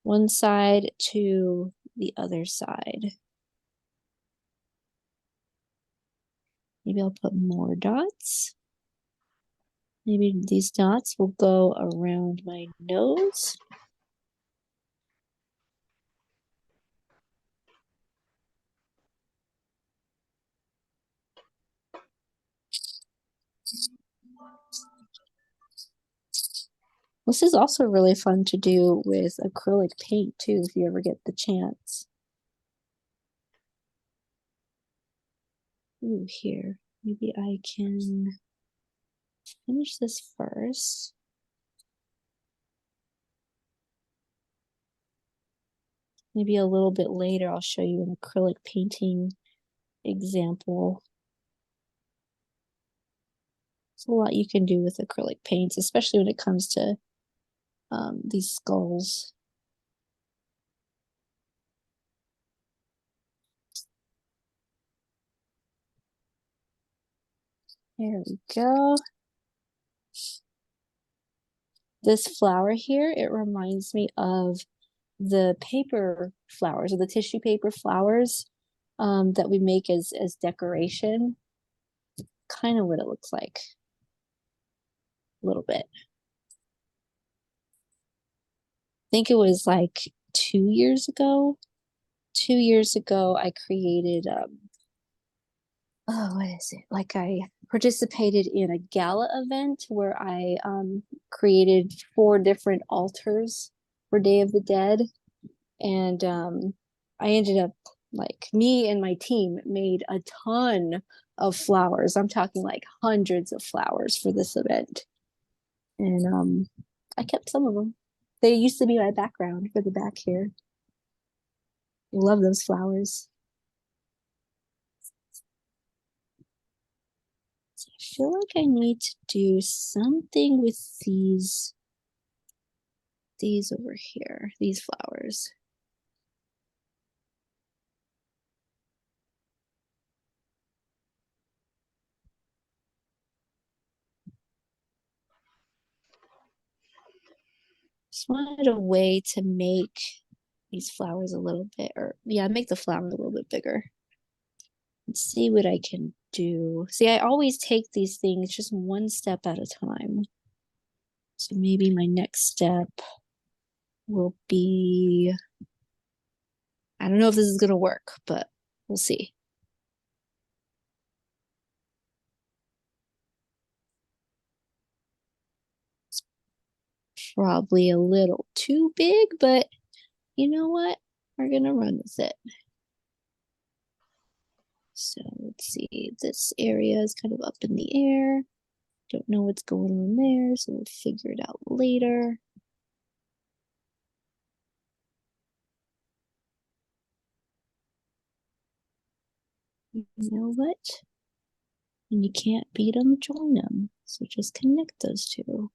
one side to the other side. Maybe I'll put more dots. Maybe these dots will go around my nose. This is also really fun to do with acrylic paint too, if you ever get the chance. Ooh, here. Maybe I can finish this first. Maybe a little bit later I'll show you an acrylic painting example. There's a lot you can do with acrylic paints, especially when it comes to these skulls. There we go. This flower here, it reminds me of the paper flowers or the tissue paper flowers that we make as decoration. Kind of what it looks like. A little bit. I think it was like 2 years ago. 2 years ago, I created what is it? Like I participated in a gala event where I created 4 different altars for Day of the Dead. And I ended up, like, me and my team made a ton of flowers. I'm talking like hundreds of flowers for this event. And I kept some of them. They used to be my background for the back here. I love those flowers. So I feel like I need to do something with these these over here, these flowers. Just wanted a way to make these flowers a little bit, or yeah, make the flower a little bit bigger. Let's see what I can do. See, I always take these things just one step at a time. So maybe my next step will be, I don't know if this is gonna work, but we'll see. It's probably a little too big, but you know what? We're gonna run with it. So let's see, this area is kind of up in the air. Don't know what's going on there, so we'll figure it out later. You know what? When you can't beat them, join them. So just connect those two.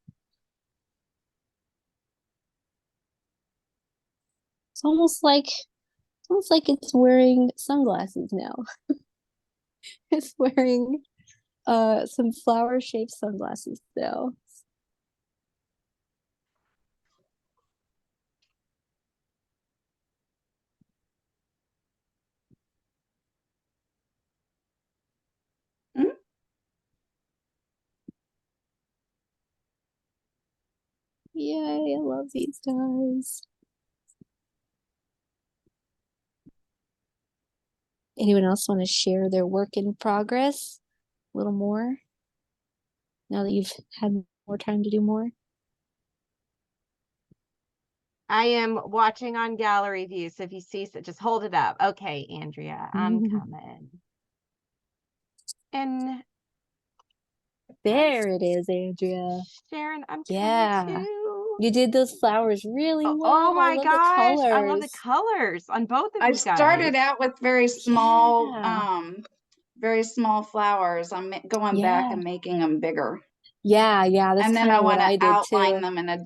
It's almost like it's wearing sunglasses now. It's wearing some flower shaped sunglasses now. Yay, I love these guys. Anyone else want to share their work in progress a little more? Now that you've had more time to do more? I am watching on gallery view, so if you see, so just hold it up. Okay, Andrea, I'm coming. And there it is, Andrea. Sharon, I'm Yeah. coming too. You did those flowers really well. Oh my I love gosh, the I love the colors. colors on both of I you guys. started out with very small, Yeah. very small flowers. I'm going back and making them bigger. Yeah, that's And then kind I of what want I to did outline too. them in a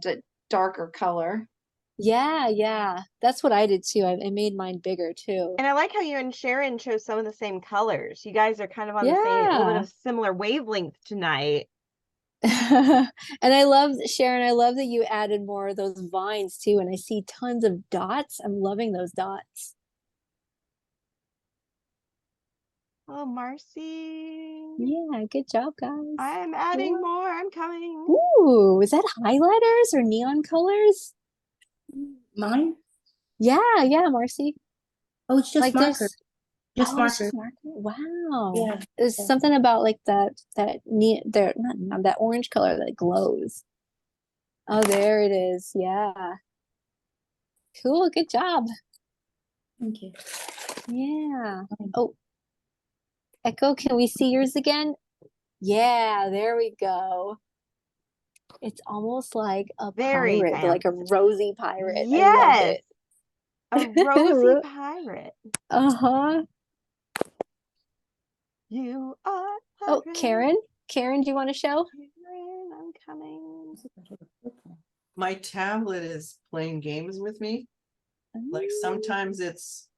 darker color. Yeah. That's what I did too. I made mine bigger too. And I like how you and Sharon chose some of the same colors. You guys are kind of on the same, a little bit of similar wavelength tonight. And I love, Sharon, I love that you added more of those vines too. And I see tons of dots. I'm loving those dots. Oh, Marcy. Yeah, good job, guys. I'm adding more. I'm coming. Ooh, is that highlighters or neon colors? Mine? Yeah, Marcy. Oh, it's just Like marker. those. Just Oh, it's marker. just marker. Wow. Yeah. There's Yeah. something about like that not that orange color that glows. Oh, there it is. Yeah. Cool. Good job. Thank you. Yeah. Oh, Echo, can we see yours again? Yeah, there we go. It's almost like a Very pirate, but like a fancy. rosy pirate. I love Yes. it. A rosy pirate. Uh-huh. You are Oh, pirate. Karen, do you want to show? Karen, I'm coming. My tablet is playing games with me. Like sometimes it's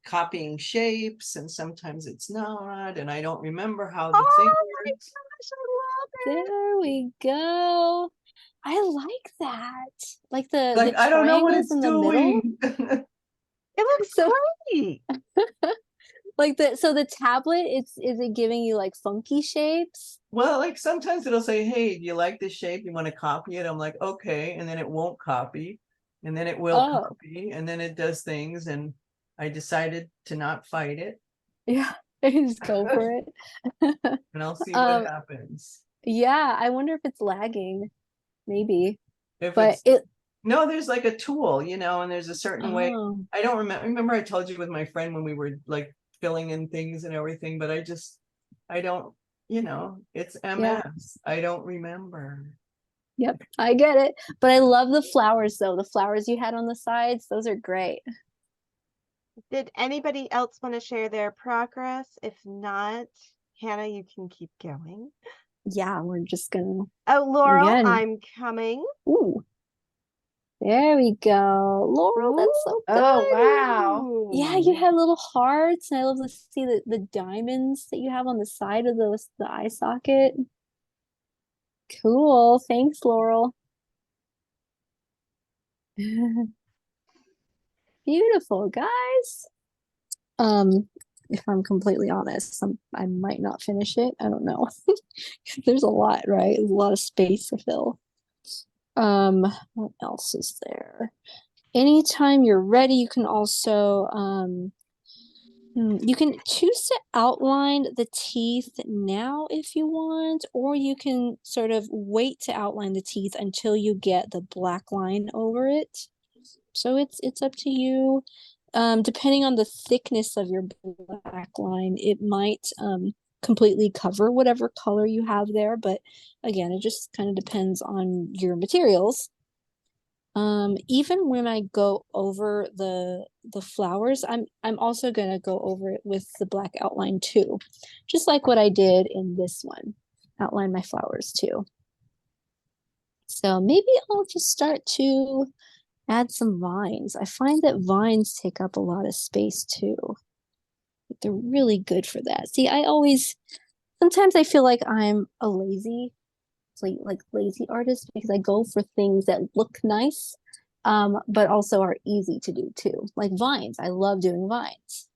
copying shapes and sometimes it's not, and I don't remember how the thing works. Gosh, I love it. There we go. I like that. Like the I don't know what triangles it's in the middle. doing. It looks So- great. Like so the tablet, is it giving you like funky shapes? Well, like sometimes it'll say, hey, do you like this shape? You want to copy it? I'm like, okay. And then it won't copy. And then it will Oh. copy. And then it does things. And I decided to not fight it. Yeah, just go for it. And I'll see what happens. Yeah, I wonder if it's lagging. Maybe. If But it's no, there's like a tool, and there's a certain way. Oh. I don't remember I told you with my friend when we were like filling in things and everything, but I don't, it's MS. I don't remember. Yep, I get it. But I love the flowers though. The flowers you had on the sides, those are great. Did anybody else want to share their progress? If not, Hannah, you can keep going. Yeah, we're just gonna. Oh, Laurel, Again. I'm coming. Ooh. There we go. Laurel, that's so good. Oh, wow. Yeah, you have little hearts, and I love to see the diamonds that you have on the side of the eye socket. Cool. Thanks, Laurel. Beautiful, guys. If I'm completely honest, I might not finish it. I don't know. There's a lot, right? There's a lot of space to fill. What else is there? Anytime you're ready, you can also you can choose to outline the teeth now if you want, or you can sort of wait to outline the teeth until you get the black line over it. So it's up to you. Depending on the thickness of your black line, it might completely cover whatever color you have there, but again, it just kind of depends on your materials. Even when I go over the flowers, I'm also gonna go over it with the black outline too, just like what I did in this one. Outline my flowers too. So maybe I'll just start to add some vines. I find that vines take up a lot of space too. They're really good for that. See, sometimes I feel like I'm a lazy artist because I go for things that look nice, but also are easy to do too. Like vines. I love doing vines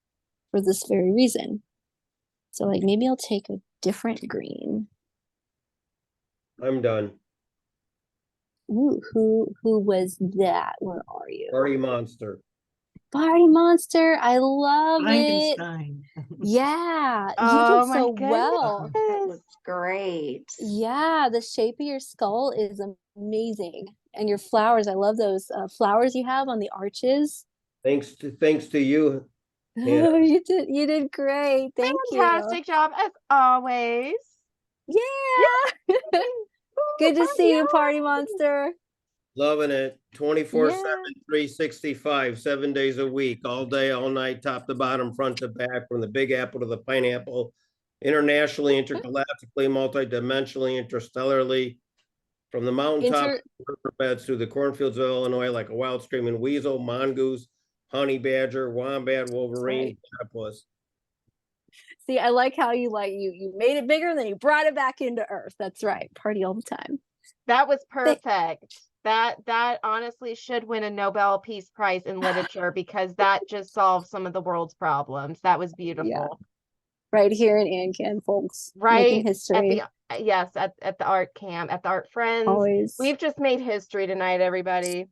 for this very reason. So like maybe I'll take a different green. I'm done. Ooh, who was that? Where are you? Party monster. Party monster. I love it. Einstein. Yeah, you Oh did my so well. That goodness. looks great. Yeah, the shape of your skull is amazing. And your flowers, I love those flowers you have on the arches. Thanks to you, Hannah. Oh, you did great. Thank you. Fantastic job as always. Yeah. Good to see you, Party Monster. Loving it. 24/7, Yeah. 365, 7 days a week, all day, all night, top to bottom, front to back, from the Big Apple to the Pineapple, internationally, intergalactically, multidimensionally, interstellarly, from the mountaintop riverbeds through the cornfields of Illinois, like a wild screaming weasel, mongoose, honey badger, wombat, wolverine, platypus. See, I like how you made it bigger and then you brought it back into Earth. That's right. Party all the time. That was perfect. That honestly should win a Nobel Peace Prize in literature because that just solved some of the world's problems. That was beautiful. Yeah. Right here in AnCan, folks. Right Making history. At the art camp, at the art friends. Always. We've just made history tonight, everybody.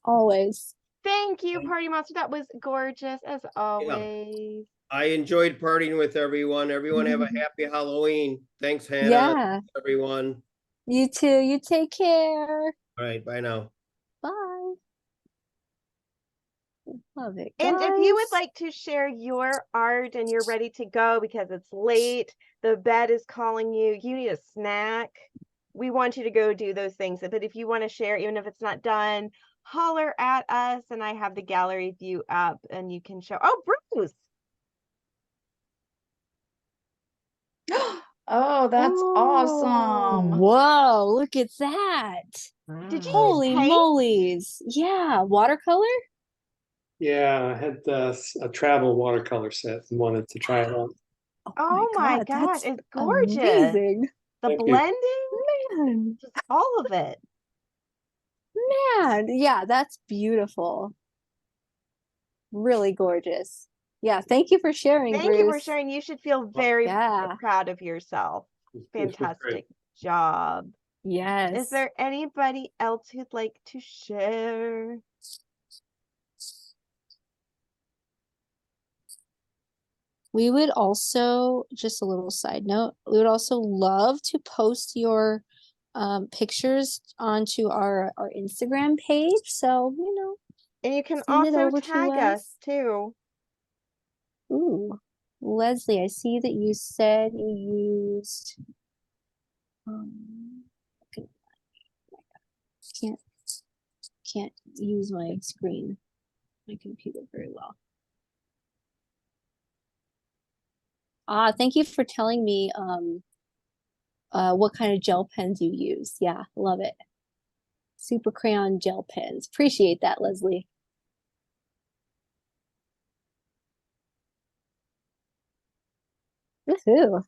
Always. Thank you, Party Monster. That was gorgeous as always. Yeah. I enjoyed partying with everyone. Everyone have a happy Halloween. Thanks, Hannah. Yeah. Everyone. You too. You take care. All right. Bye now. Bye. Love it, And if you would guys. like to share your art and you're ready to go because it's late, the bed is calling you, you need a snack, we want you to go do those things. But if you want to share, even if it's not done, holler at us. And I have the gallery view up and you can show. Oh, Bruce. Oh, that's awesome. Whoa, look at that. Did you Holy use paint? mollies. Yeah, watercolor? Yeah, I had a travel watercolor set and wanted to try it out. Oh my God, that's it's gorgeous. amazing. The Thank you. blending, Man, just all of it. man, yeah, that's beautiful. Really gorgeous. Yeah, thank you for sharing, Thank you for Bruce. sharing. You should feel very Yeah. proud of yourself. This was great. Fantastic job. Yes. Is there anybody else who'd like to share? We would also, just a little side note, we would also love to post your pictures onto our Instagram page. So, And you can send it also over to tag us us. too. Ooh, Leslie, I see that you said you used okay, can't use my screen, my computer very well. Thank you for telling me what kind of gel pens you use. Yeah, love it. super crayon gel pens. Appreciate that, Leslie. Woohoo.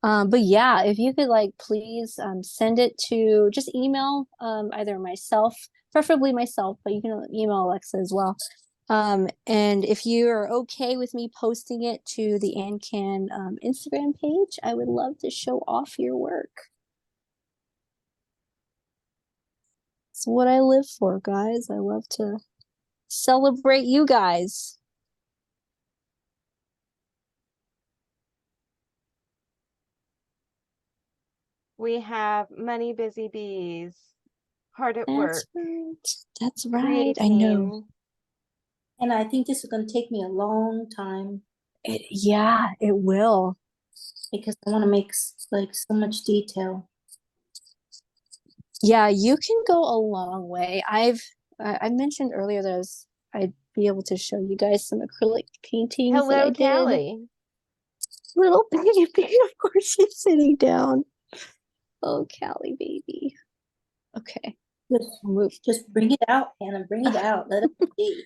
But yeah, if you could like please send it to just email either myself, preferably myself, but you can email Alexa as well. And if you are okay with me posting it to the AnCan Instagram page, I would love to show off your work. It's what I live for, guys. I love to celebrate you guys. We have many busy bees, hard at That's work, right. That's right. I know. creating. And I think this is going to take me a long time Yeah, it will. because I want to make like so much detail. Yeah, you can go a long way. I mentioned earlier that I'd be able to show you guys some acrylic paintings that I Hello, did. Callie. Little baby, of course she's sitting down. Oh, Callie, baby. Okay, move. Just bring it out, Hannah. Bring it out. Let it be.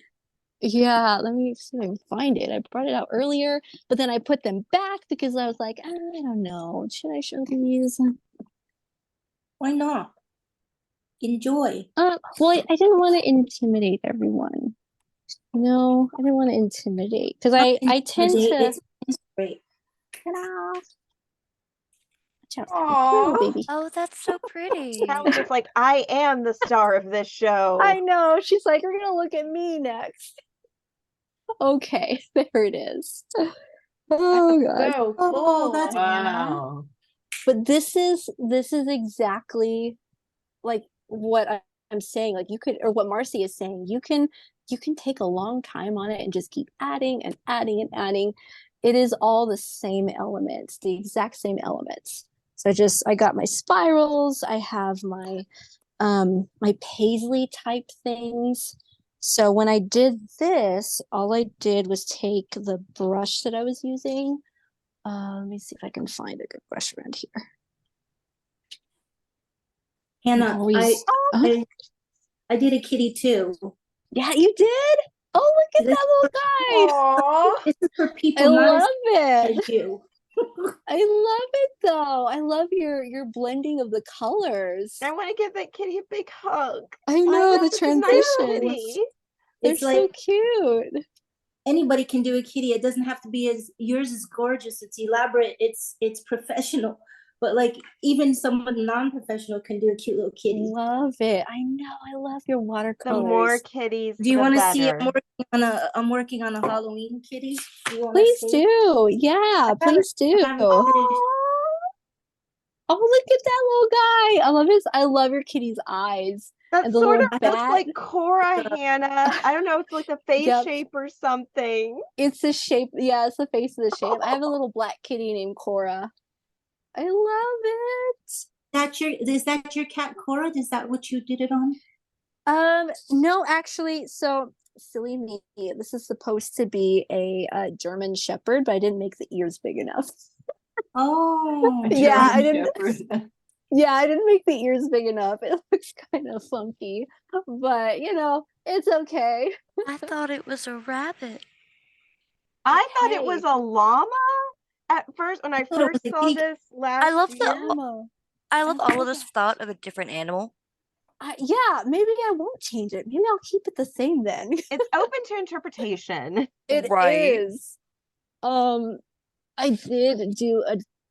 Yeah, let me see if I can find it. I brought it out earlier, but then I put them back because I was like, I don't know. Should I show these? Why not? Enjoy. Well, I didn't want to intimidate everyone. No, I didn't want to intimidate because I tend to. It's great. Ta-da! Watch out, Aw. baby. Oh, that's so pretty. Callie is like, I am the star of this show. I know. She's like, you're gonna look at me next. Okay, there it is. Oh god. So Oh, cool. that's Wow. But this is exactly like what I'm saying. Like you could, or what Marcy is saying. You can take a long time on it and just keep adding and adding and adding. It is all the same elements, the exact same elements. So I got my spirals. I have my my paisley type things. So when I did this, all I did was take the brush that I was using. Let me see if I can find a good brush around here. Hannah, Always. I did a kitty too. Yeah, you did? Oh, look at that little guy. Aw. This is for people I not love as it. as you. I love it though. I love your blending of the colors. I want to give that kitty a big hug. I know the It's a nice transitions. kitty. They're It's so like cute. anybody can do a kitty. It doesn't have to be as yours is gorgeous. It's elaborate. It's professional. But like even someone non-professional can do a cute little kitty. Love it. I know. I love your The watercolors. more kitties, Do you the want to see? better. I'm working on a Halloween kitty. Do you want to Please see? do. Yeah, please do. haven't Oh, finished. look at that little guy. I love your kitty's eyes. That And the sort little of looks bat. like Cora, Hannah. I don't know, it's like the face Yep. shape or something. It's the shape. Yeah, it's the face of the shape. I have a little black kitty named Cora. I love it. Is that your cat Cora? Is that what you did it on? No, actually, so silly me. This is supposed to be a German Shepherd, but I didn't make the ears big enough. Oh, Yeah, I German didn't. Shepherd. Yeah, I didn't make the ears big enough. It looks kind of funky, but it's okay. I thought it was a rabbit. I thought it was Hey. a llama at first when I thought it was first a saw pig. this last love the- year. Llama. I love I all love of this thought of a different animal. Yeah, maybe I won't change it. Maybe I'll keep it the same then. It's open to interpretation. It Right. is. I did do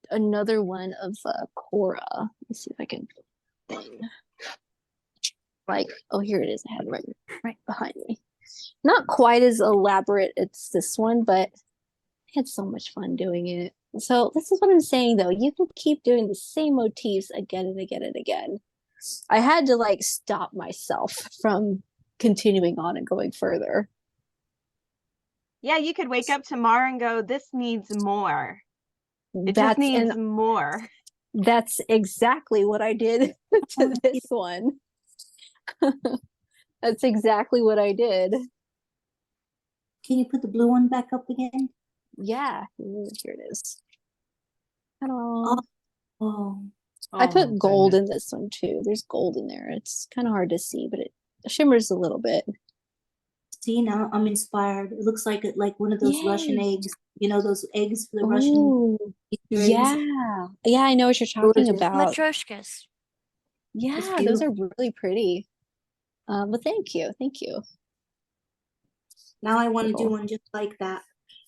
another one of Cora. Let's see if I can. Like, oh, here it is. I had it right behind me. Not quite as elaborate as this one, but I had so much fun doing it. So this is what I'm saying though. You can keep doing the same motifs again and again and again. I had to like stop myself from continuing on and going further. Yeah, you could wake up tomorrow and go, this needs more. It just needs more. That's exactly what I did to this one. That's exactly what I did. Can you put the blue one back up again? Yeah, here it is. Ta-da. Oh, I Oh, put gold goodness. in this one too. There's gold in there. It's kind of hard to see, but it shimmers a little bit. See, now I'm inspired. It looks like like one of those Russian Yay. eggs. You know those eggs for the Russian Ooh, Easter eggs? yeah. Yeah, I know what you're talking Gorgeous. about. Matryoshkas. It's Yeah, those are beautiful. really pretty. But thank you. Thank you. Now I want to do Cool. one just like that.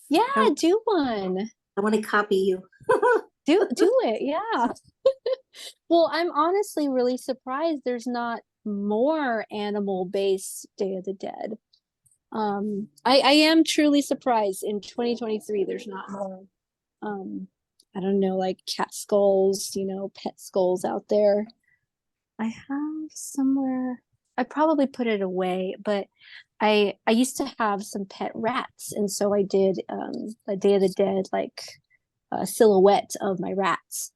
Yeah, I, do one. I want to copy you. Do it. Yeah. Well, I'm honestly really surprised there's not more animal-based Day of the Dead. I am truly surprised in 2023 there's not more I don't know, like cat skulls, pet skulls out there. I have somewhere, I probably put it away, but I used to have some pet rats, and so I did a Day of the Dead like a silhouette of my rats.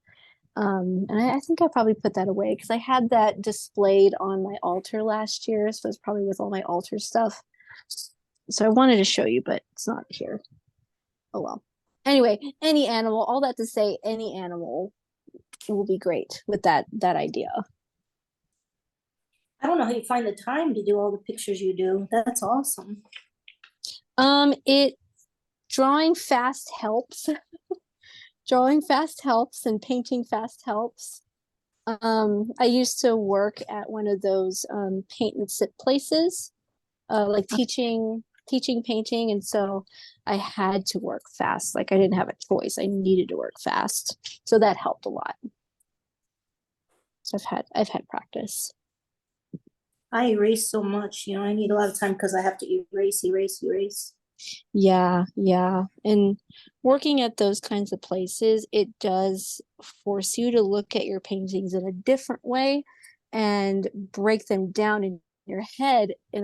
And I think I probably put that away because I had that displayed on my altar last year, so it's probably with all my altar stuff. So I wanted to show you, but it's not here. Oh well. Anyway, any animal, all that to say, any animal will be great with that idea. I don't know how you find the time to do all the pictures you do. That's awesome. It drawing fast helps. Drawing fast helps and painting fast helps. I used to work at one of those paint and sip places, like teaching painting, and so I had to work fast. Like I didn't have a choice. I needed to work fast. So that helped a lot. So I've had practice. I erase so much, I need a lot of time because I have to erase. Yeah. And working at those kinds of places, it does force you to look at your paintings in a different way and break them down in your head in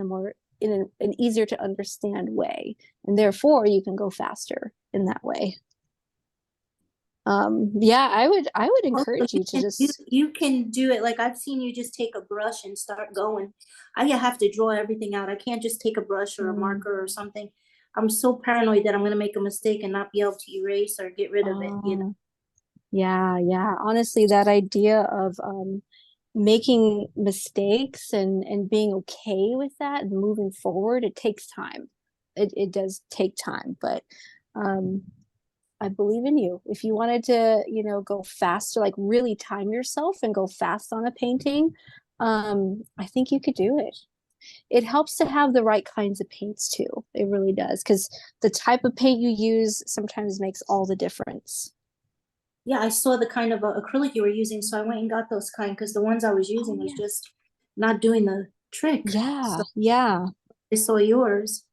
an easier to understand way. And therefore you can go faster in that way. Yeah, I would encourage you to just you can do it. Like I've seen you just take a brush and start going. I have to draw everything out. I can't just take a brush or a marker or something. I'm so paranoid that I'm going to make a mistake and not be able to erase or get rid of it, Yeah. Honestly, that idea of making mistakes and being okay with that and moving forward, it takes time. It does take time, but I believe in you. If you wanted to, go faster, like really time yourself and go fast on a painting, I think you could do it. It helps to have the right kinds of paints too. It really does, because the type of paint you use sometimes makes all the difference. Yeah, I saw the kind of acrylic you were using, so I went and got those kind because the ones I was using was just not doing the trick. Yeah, So yeah. I saw yours.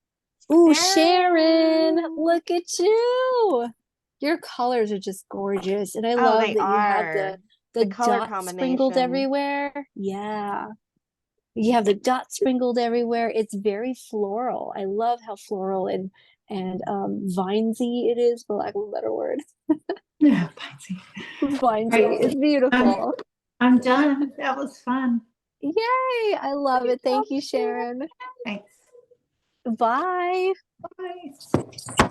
Ooh, Sharon, look at you. Your colors are just gorgeous. And I love they that you have are. the color dots sprinkled combination. everywhere. Yeah. You have the dots sprinkled everywhere. It's very floral. I love how floral and vinesy it is, for lack of a better word. Yeah, Patsy. Vinesy. Right. It's beautiful. I'm done. That was fun. Yay! I love it. Thank you, Sharon. Thanks. Bye. Bye.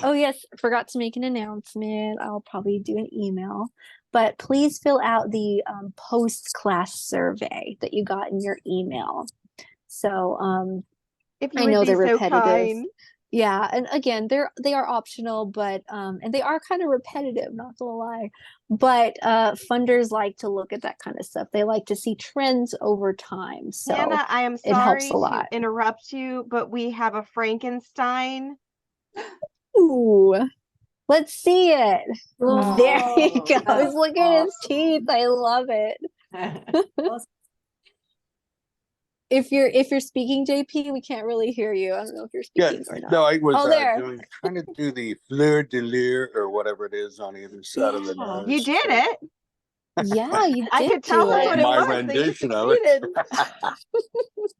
Oh yes, forgot to make an announcement. I'll probably do an email, but please fill out the post-class survey that you got in your email. So If you I would know be they're so repetitive. kind. Yeah, and again, they are optional, but and they are kind of repetitive, not gonna lie. But funders like to look at that kind of stuff. They like to see trends over time. So Hannah, I am it helps sorry a lot. to interrupt you, but we have a Frankenstein. Ooh, let's see it. Oh. There you go. That's Look at his awesome. teeth. I love it. If you're speaking, JP, we can't really hear you. I don't know if you're speaking or not. No, I was there. trying to do the fleur de lis or whatever it is on either side of the Yeah. nose. You did it. Yeah, you I did could tell do that's it. what it My was. So you rendition of it. succeeded.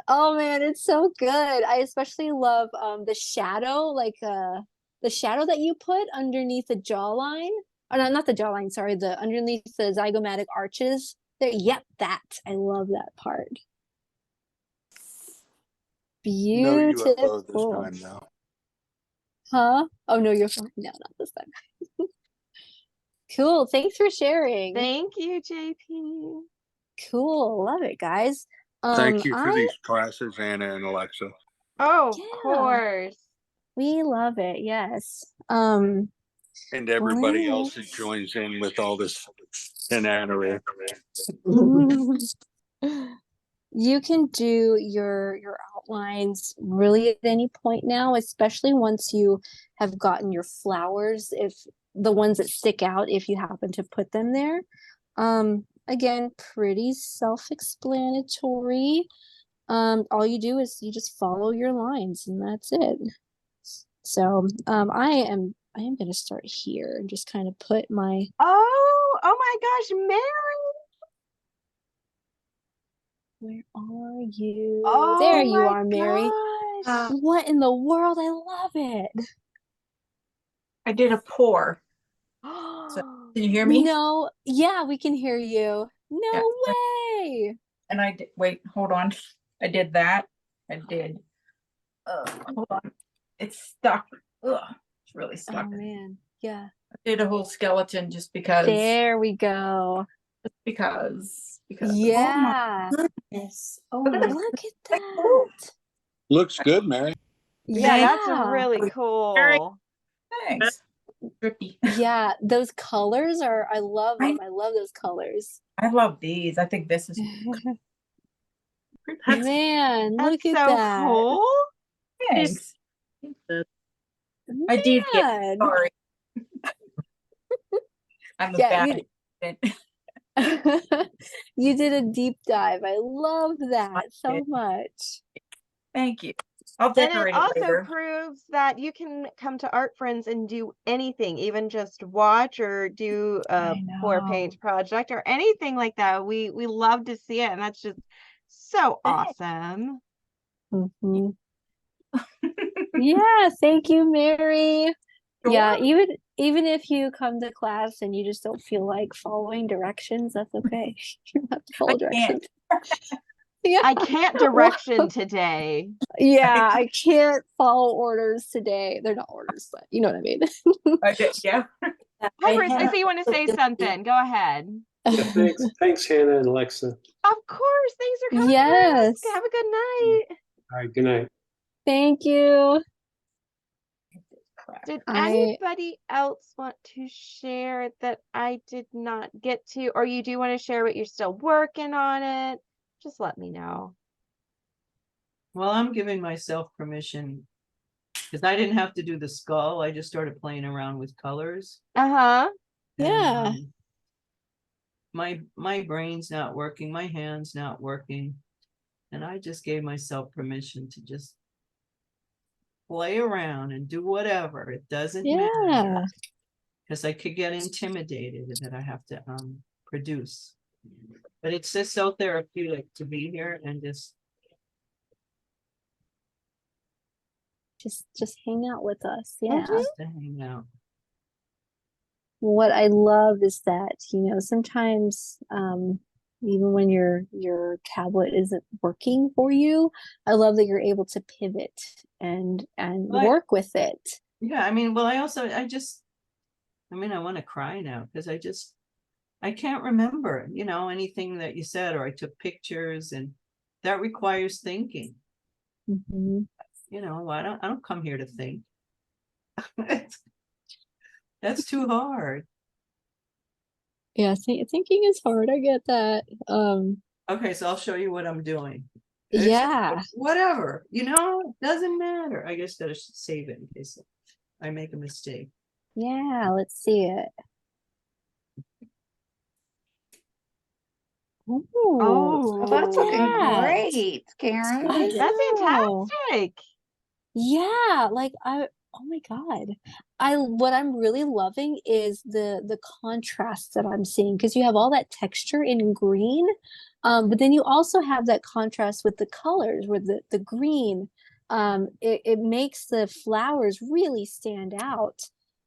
Oh man, it's so good. I especially love the shadow, like the shadow that you put underneath the jawline. Oh, no, not the jawline, sorry, the underneath the zygomatic arches. There, yep, that. I love that part. No UFO this Beautiful. time though. Huh? Oh no, you're fine. No, not this time. Cool. Thanks for sharing. Thank you, JP. Cool. Love it, guys. Thank you for I these classes, Anna and Alexa. Oh, of Yeah. course. we love it. Yes. And everybody else that let's- joins in with all this inanimate. You can do your outlines really at any point now, especially once you have gotten your flowers, if the ones that stick out, if you happen to put them there. Again, pretty self-explanatory. All you do is you just follow your lines and that's it. So I am gonna start here and just kind of put my Oh my gosh, Mary. where are you? Oh There you my are, Mary. gosh. What in the world? I love it. I did a pour. Can you hear me? No, yeah, we can hear you. No Yeah. way. And I did, wait, hold on. I did that. I did. Hold on. It's stuck. Ugh, it's really stuck. Oh man. Yeah. I did a whole skeleton just because. There we go. Just because. Yeah. Yes. Oh Look my. at that. Looks good, Mary. Yeah, that's Yeah. really cool. Thanks. Drippy. Yeah, those colors are, I love them. I love those colors. I love these. I think this is. Man, That's look at so that. cool. Thanks. I did get Man. sorry. I'm a Yeah, bad. you did a deep dive. I love that so much. Thank you. I'll And it decorate it also later. proves that you can come to Art Friends and do anything, even just watch or do a pour paint project or anything like that. We love to see it, and that's just so awesome. Mhm. Yeah, thank you, Mary. Yeah, even if you come to class and you just don't feel like following directions, that's okay. You don't have to follow directions. Yeah. I can't direction today. Yeah, I can't follow orders today. They're not orders, but you know what I mean. Yeah. Hi, Bruce. I see you want to say something. Go ahead. Yeah, thanks, Hannah and Alexa. Of course. Thanks for coming, Yes. Bruce. Have a good night. All right, good night. Thank you. Did anybody else want to share that I did not get to, or you do want to share but you're still working on it? Just let me know. Well, I'm giving myself permission because I didn't have to do the skull. I just started playing around with colors. Uh-huh. Yeah. My brain's not working, my hand's not working. And I just gave myself permission to just play around and do whatever. It doesn't matter. Because I could get intimidated that I have to produce. But it's just so therapeutic to be here and just hang out with us. Yeah. just to hang out. What I love is that, sometimes even when your tablet isn't working for you, I love that you're able to pivot and work with it. Yeah, I mean, well, I want to cry now because I can't remember, anything that you said, or I took pictures, and that requires thinking. Mm-hmm. I don't come here to think. That's too hard. Yeah, thinking is hard. I get that. Okay, so I'll show you what I'm doing. Yeah. Whatever, doesn't matter. I just gotta save it in case I make a mistake. Yeah, let's see it. Ooh, Oh, That's looking that. great, Karen. That's fantastic. Yeah, oh my God. What I'm really loving is the contrast that I'm seeing, because you have all that texture in green, but then you also have that contrast with the colors, where the green, it makes the flowers really stand out.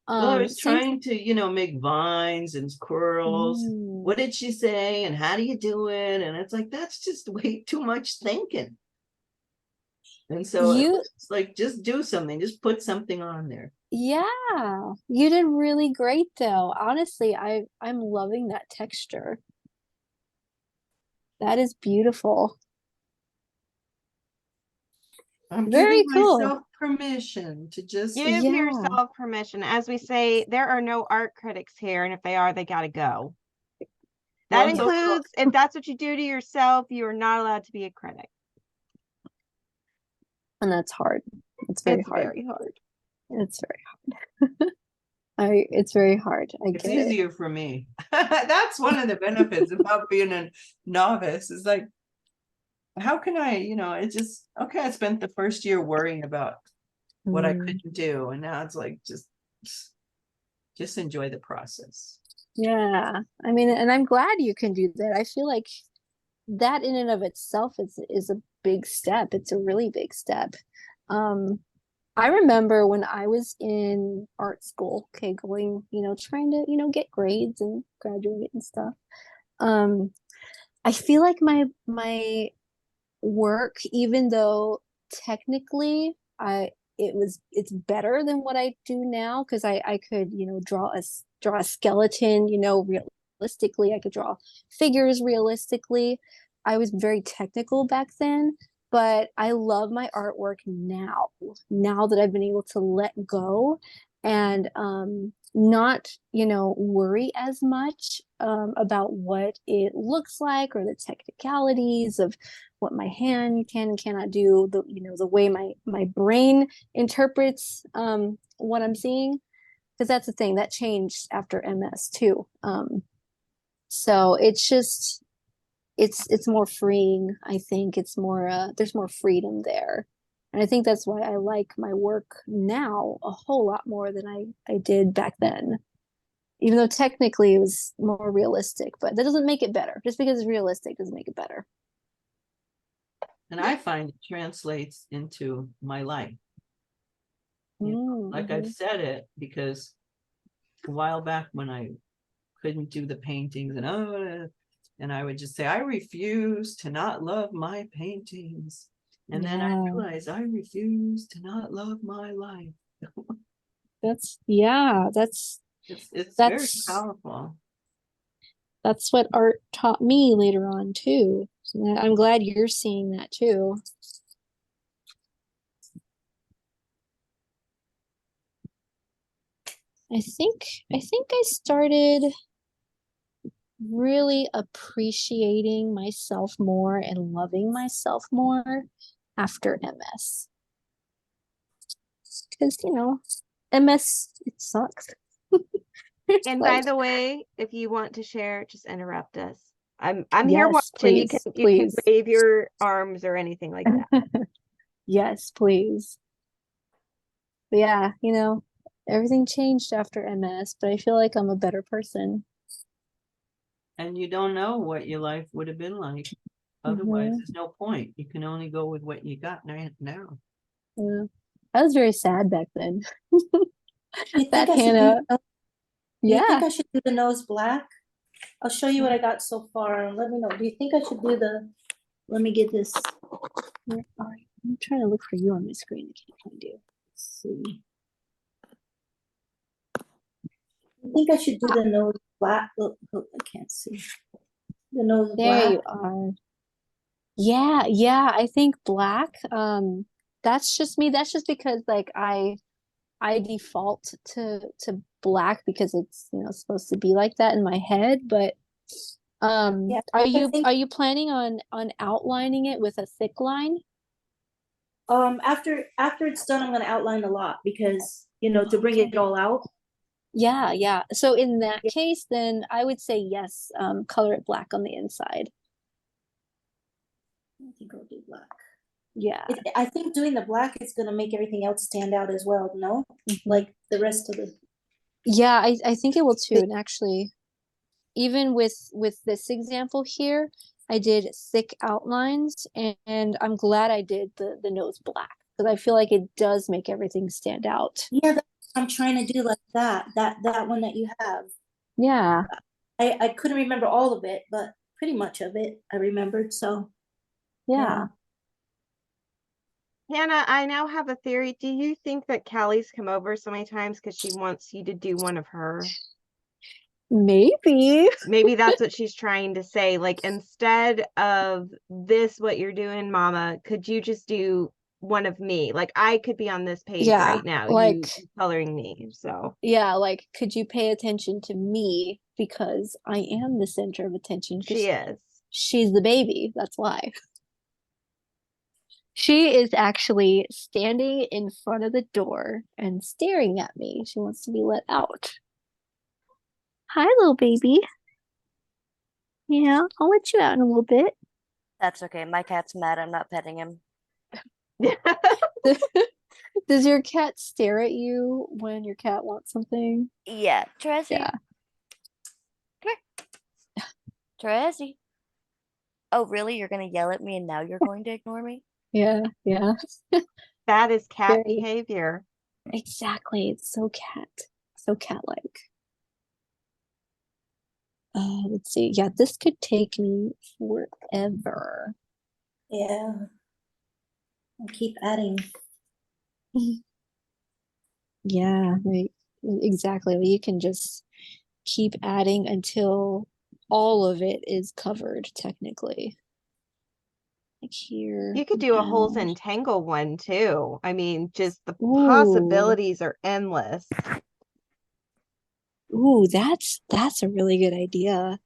Well, I was trying to, make vines and squirrels. What did she say? And how do you do it? And it's like, that's just way too much thinking. And so it's like, just do something, just put something on there. Yeah, you did really great though. Honestly, I'm loving that texture. That is beautiful. I'm Very giving cool. myself permission to just. Give Yeah. yourself permission. As we say, there are no art critics here, and if they are, they gotta go. That Well, so- includes if that's what you do to yourself, you are not allowed to be a critic. And that's hard. It's very It's hard. very hard. It's very hard. It's very hard. I It's get it. easier for me. That's one of the benefits about being a novice, is like, how can I, it's just, okay, I spent the first year worrying about what I Mm. couldn't do. And now it's like, just enjoy the process. Yeah. I mean, and I'm glad you can do that. I feel like that in and of itself is a big step. It's a really big step. I remember when I was in art school, okay, going, trying to, get grades and graduate and stuff. I feel like my work, even though technically it's better than what I do now, because I could, draw a skeleton, realistically. I could draw figures realistically. I was very technical back then, but I love my artwork now that I've been able to let go and not, worry as much about what it looks like or the technicalities of what my hand can and cannot do, the way my brain interprets what I'm seeing, because that's the thing that changed after MS too. So it's just it's more freeing. I think it's more there's more freedom there, and I think that's why I like my work now a whole lot more than I did back then, even though technically it was more realistic. But that doesn't make it better. Just because it's realistic doesn't make it better. And I find it translates into my life. Like I've said it, because a while back when I couldn't do the paintings and I would just say, I refuse to not love my paintings. And then I realized I refuse to not love my life. That's it's very powerful. That's what art taught me later on too. So I'm glad you're seeing that too. I think I started really appreciating myself more and loving myself more after MS. Because, MS, it sucks. And by the way, if you want to share, just interrupt us. I'm here watching. You can wave your arms or anything like that. Yes, please. But yeah, everything changed after MS, but I feel like I'm a better person. And you don't know what your life would have been like. Otherwise, there's no point. You can only go with what you got now. Yeah. I was very sad back then. That Hannah. Do you think I should do the nose black? I'll show you what I got so far and let me know. Do you think I should do let me get this. I'm trying to look for you on my screen. I can't find you. Let's see. I think I should do the nose black. Look, I can't see. The nose black. There you are. Yeah, I think black. That's just me. That's just because like I default to black because it's supposed to be like that in my head. But are you planning on outlining it with a thick line? After it's done, I'm gonna outline a lot because to bring it all out. Yeah. So in that case, then I would say yes, color it black on the inside. I think I'll do black. Yeah. I think doing the black is gonna make everything else stand out as well, no? Like the rest of the. Yeah, I think it will too. And actually, even with this example here, I did thick outlines, and I'm glad I did the nose black because I feel like it does make everything stand out. Yeah, that's what I'm trying to do, like that one that you have. Yeah. I couldn't remember all of it, but pretty much of it I remembered. So yeah. Hannah, I now have a theory. Do you think that Callie's come over so many times because she wants you to do one of her? Maybe. Maybe that's what she's trying to say. Like, instead of this, what you're doing, Mama, could you just do one of me? Like, I could be on this page Yeah, right now, you like, coloring me. So, yeah, like, could you pay attention to me because I am the center of attention? 'Cause she is. she's the baby. That's why. She is actually standing in front of the door and staring at me. She wants to be let out. Hi, little baby. Yeah, I'll let you out in a little bit. That's okay. My cat's mad. I'm not petting him. Does your cat stare at you when your cat wants something? Yeah, Terezi. Yeah. Come here. Terezi. Oh, really? You're gonna yell at me and now you're going to ignore me? Yeah, yeah. That is cat Very- behavior. Exactly. It's so cat-like. Let's see. Yeah, this could take me forever. Yeah. I'll keep adding. Yeah, right. Exactly. You can just keep adding until all of it is covered, technically. Like here. You could do a holes and- and tangle one too. I mean, just the Ooh. possibilities are endless. Ooh, that's a really good idea.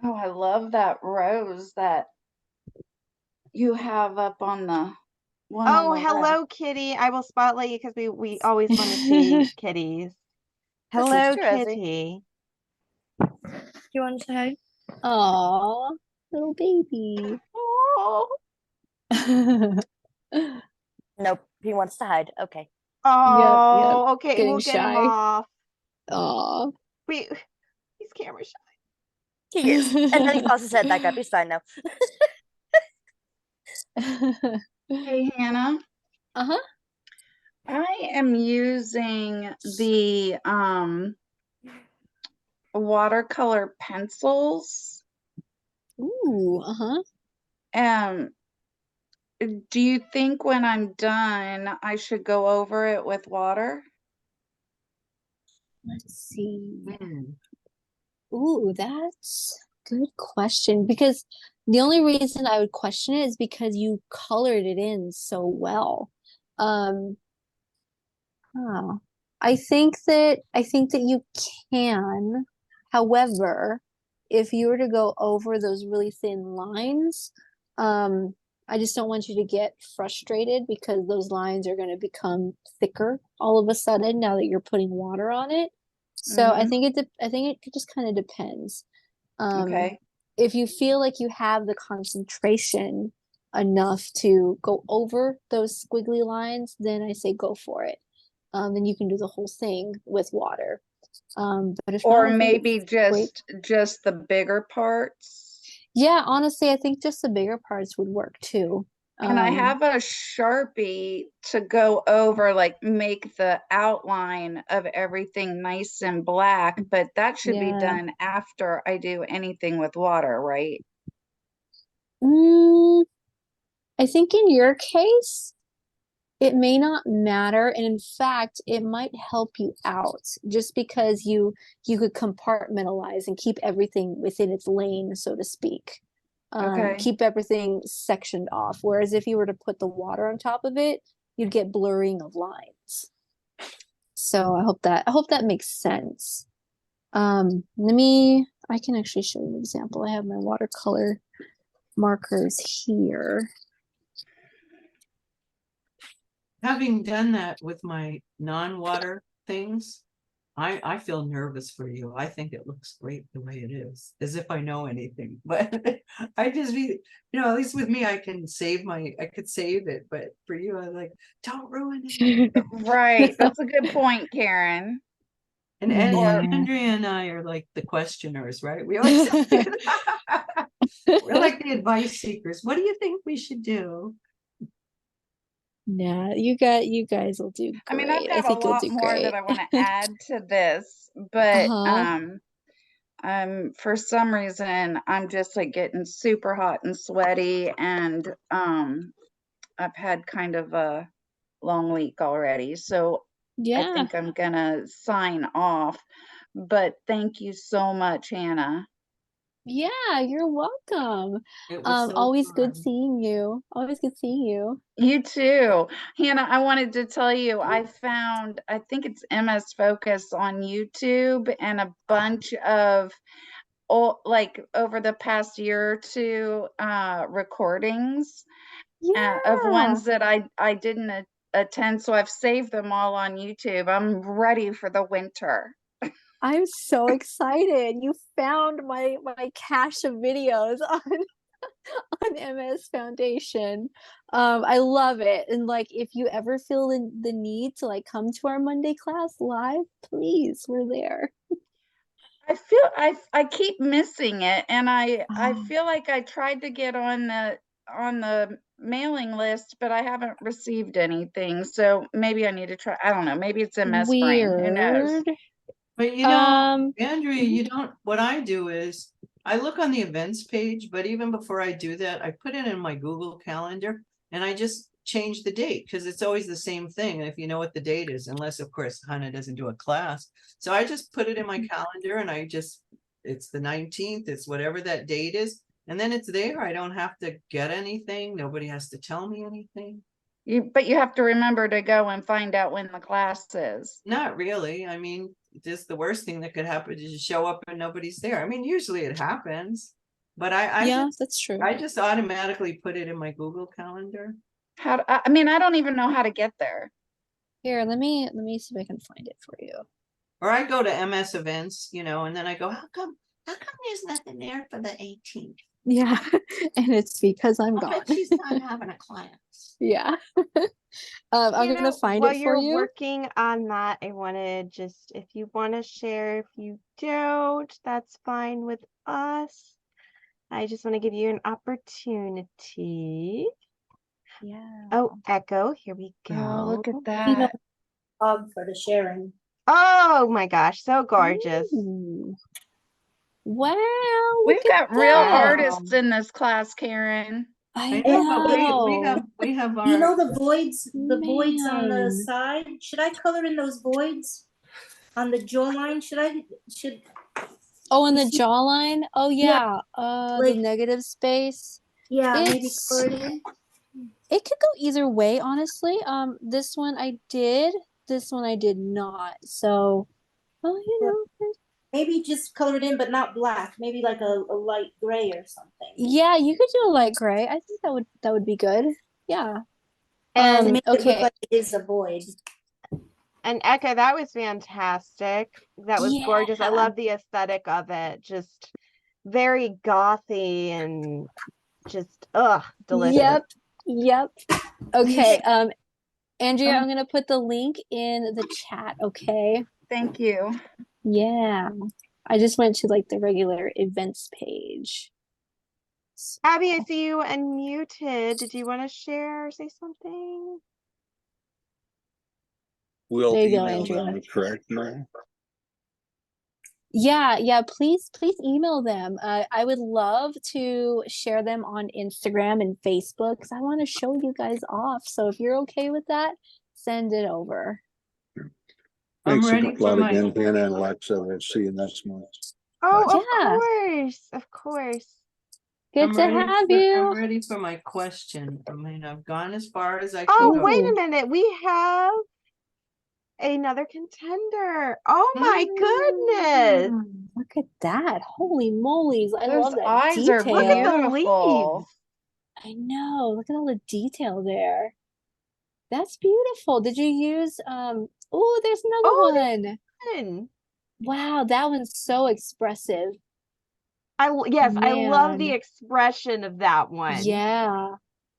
Oh, I love that rose that you have up on the one on Oh, the hello, left. kitty. I will spotlight you because we always want to see kitties. This is Hello, Terezi. kitty. Do you want to say hi? Aw, little baby. Oh, Nope. He wants to hide. Okay. oh, okay. Getting We'll get him shy. off. Aw. He's camera shy. He is. And then he tosses his head back up. He's fine now. Hey, Hannah. Uh-huh. I am using the watercolor pencils. Ooh, uh-huh. Do you think when I'm done, I should go over it with water? Let's see. Hmm. Ooh, that's a good question. Because the only reason I would question it is because you colored it in so well. Huh. I think that you can. However, if you were to go over those really thin lines, I just don't want you to get frustrated because those lines are going to become thicker all of a sudden now that you're putting water on it. So I Mhm. think it just kind of depends. Okay. If you feel like you have the concentration enough to go over those squiggly lines, then I say go for it. Then you can do the whole thing with water. But if Or not, I think maybe it's great. just the bigger parts. Yeah, honestly, I think just the bigger parts would work too. Can I have a Sharpie to go over, like make the outline of everything nice and black, but that should be Yeah. done after I do anything with water, right? I think in your case, it may not matter, and in fact, it might help you out just because you could compartmentalize and keep everything within its lane, so to speak. Okay. Keep everything sectioned off. Whereas if you were to put the water on top of it, you'd get blurring of lines. So I hope that makes sense. I can actually show you an example. I have my watercolor markers here. Having done that with my non-water things, I feel nervous for you. I think it looks great the way it is, as if I know anything, but I just be, at least with me, I could save it, but for you, I'm like, don't ruin it. Right. That's a good point, Karen. And Yeah. Andrea and I are like the questioners, right? We always we're like the advice seekers. What do you think we should do? Yeah, you guys will do I mean, I've great. I got a think you'll lot do more that great. I want to add to this, but Uh-huh. for some reason I'm just like getting super hot and sweaty, and I've had kind of a long week already, so I Yeah. think I'm gonna sign off. But thank you so much, Hannah. Yeah, you're welcome. It was so Always good fun. seeing you. Always good seeing you. You too. Hannah, I wanted to tell you, I found, I think it's MS Focus on YouTube, and a bunch of like over the past year or two recordings of Yeah. ones that I didn't attend. So I've saved them all on YouTube. I'm ready for the winter. I'm so excited. You found my cache of videos on MS Foundation. I love it. And like, if you ever feel the need to like come to our Monday class live, please, we're there. I feel I keep missing it, and I Oh. feel like I tried to get on the mailing list, but I haven't received anything. So maybe I need to try. I don't know. Maybe it's MS brain. Who knows? Weird. But you know, Mhm. Andrea, you don't, what I do is I look on the events page, but even before I do that, I put it in my Google Calendar and I just change the date because it's always the same thing. If you know what the date is, unless of course Hannah doesn't do a class. So I just put it in my calendar and it's the 19th, it's whatever that date is. And then it's there. I don't have to get anything. Nobody has to tell me anything. But you have to remember to go and find out when the class is. Not really. I mean, just the worst thing that could happen is you show up and nobody's there. I mean, usually it happens, but Yeah, that's true. I just automatically put it in my Google Calendar. I mean, I don't even know how to get there. Here, let me see if I can find it for you. Or I go to MS events, you know, and then I go, how come there's nothing there for the 18th? Yeah, and it's because I'm I gone. bet she's not having a class. Yeah. I'm You gonna know, find while it for you're you. working on that, I wanna just, if you wanna share, if you don't, that's fine with us. I just want to give you an opportunity. Yeah. Oh, Echo, here we go. Oh, look at You know, that. for the sharing. Oh my gosh, so gorgeous. Ooh. Wow, We've look at got real that. artists in this class, Karen. I know, but know. we have You know our, the voids on the Man. side? Should I color in those voids on the jawline? Should Oh, and you the see- jawline. Oh yeah. The like, negative space. yeah, maybe It's color it in? it could go either way, honestly. This one I did. This one I did not. So, oh, you know. Maybe just color it in, but not black. Maybe like a light gray or something. Yeah, you could do a light gray. I think that would be good. Yeah. And Make it look Okay. like it is a void. and Echo, that was fantastic. That was gorgeous. I Yeah. love the aesthetic of it. Just very gothy and just delicious. Yep. Okay. Andrea, I'm gonna put the link in the chat, okay? Thank you. Yeah. I just went to like the regular events page. Abby, I see you unmuted. Did you want to share or say something? We'll There you go, email Andrea. them, correct, Mary? Yeah, please email them. I would love to share them on Instagram and Facebook because I want to show you guys off. So if you're okay with that, send it over. Thanks a ready for lot my- again, Hannah and Alexa. We'll see you next month. Oh, Yeah. of course. Good to have you. I'm ready for my question. I mean, I've gone as far as I Oh, can go. wait a minute. We have another contender. Oh my goodness. Look at that. Holy moly's. I Those love that eyes are detail. Look at the beautiful. leaves. I know. Look at all the detail there. That's beautiful. Did you use oh, there's another one. Fun. Wow, that one's so expressive. Yes, I love the Man. expression of that one. Yeah.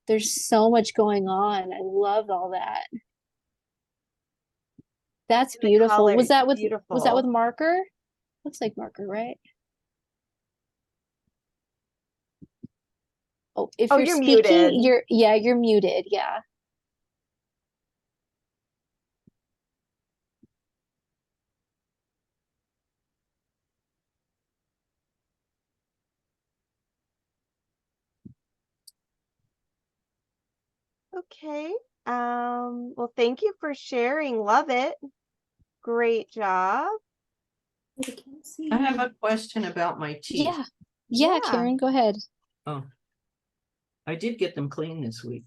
There's so much going on. I love all that. That's And the beautiful. color Was is that with beautiful. marker? Looks like marker, right? Oh, if Oh, you're you're speaking, muted. you're muted. Yeah. Okay. Well, thank you for sharing. Love it. Great job. I can't see. I have a question about my teeth. Yeah. Yeah. Karen, go ahead. Oh, I did get them clean this week.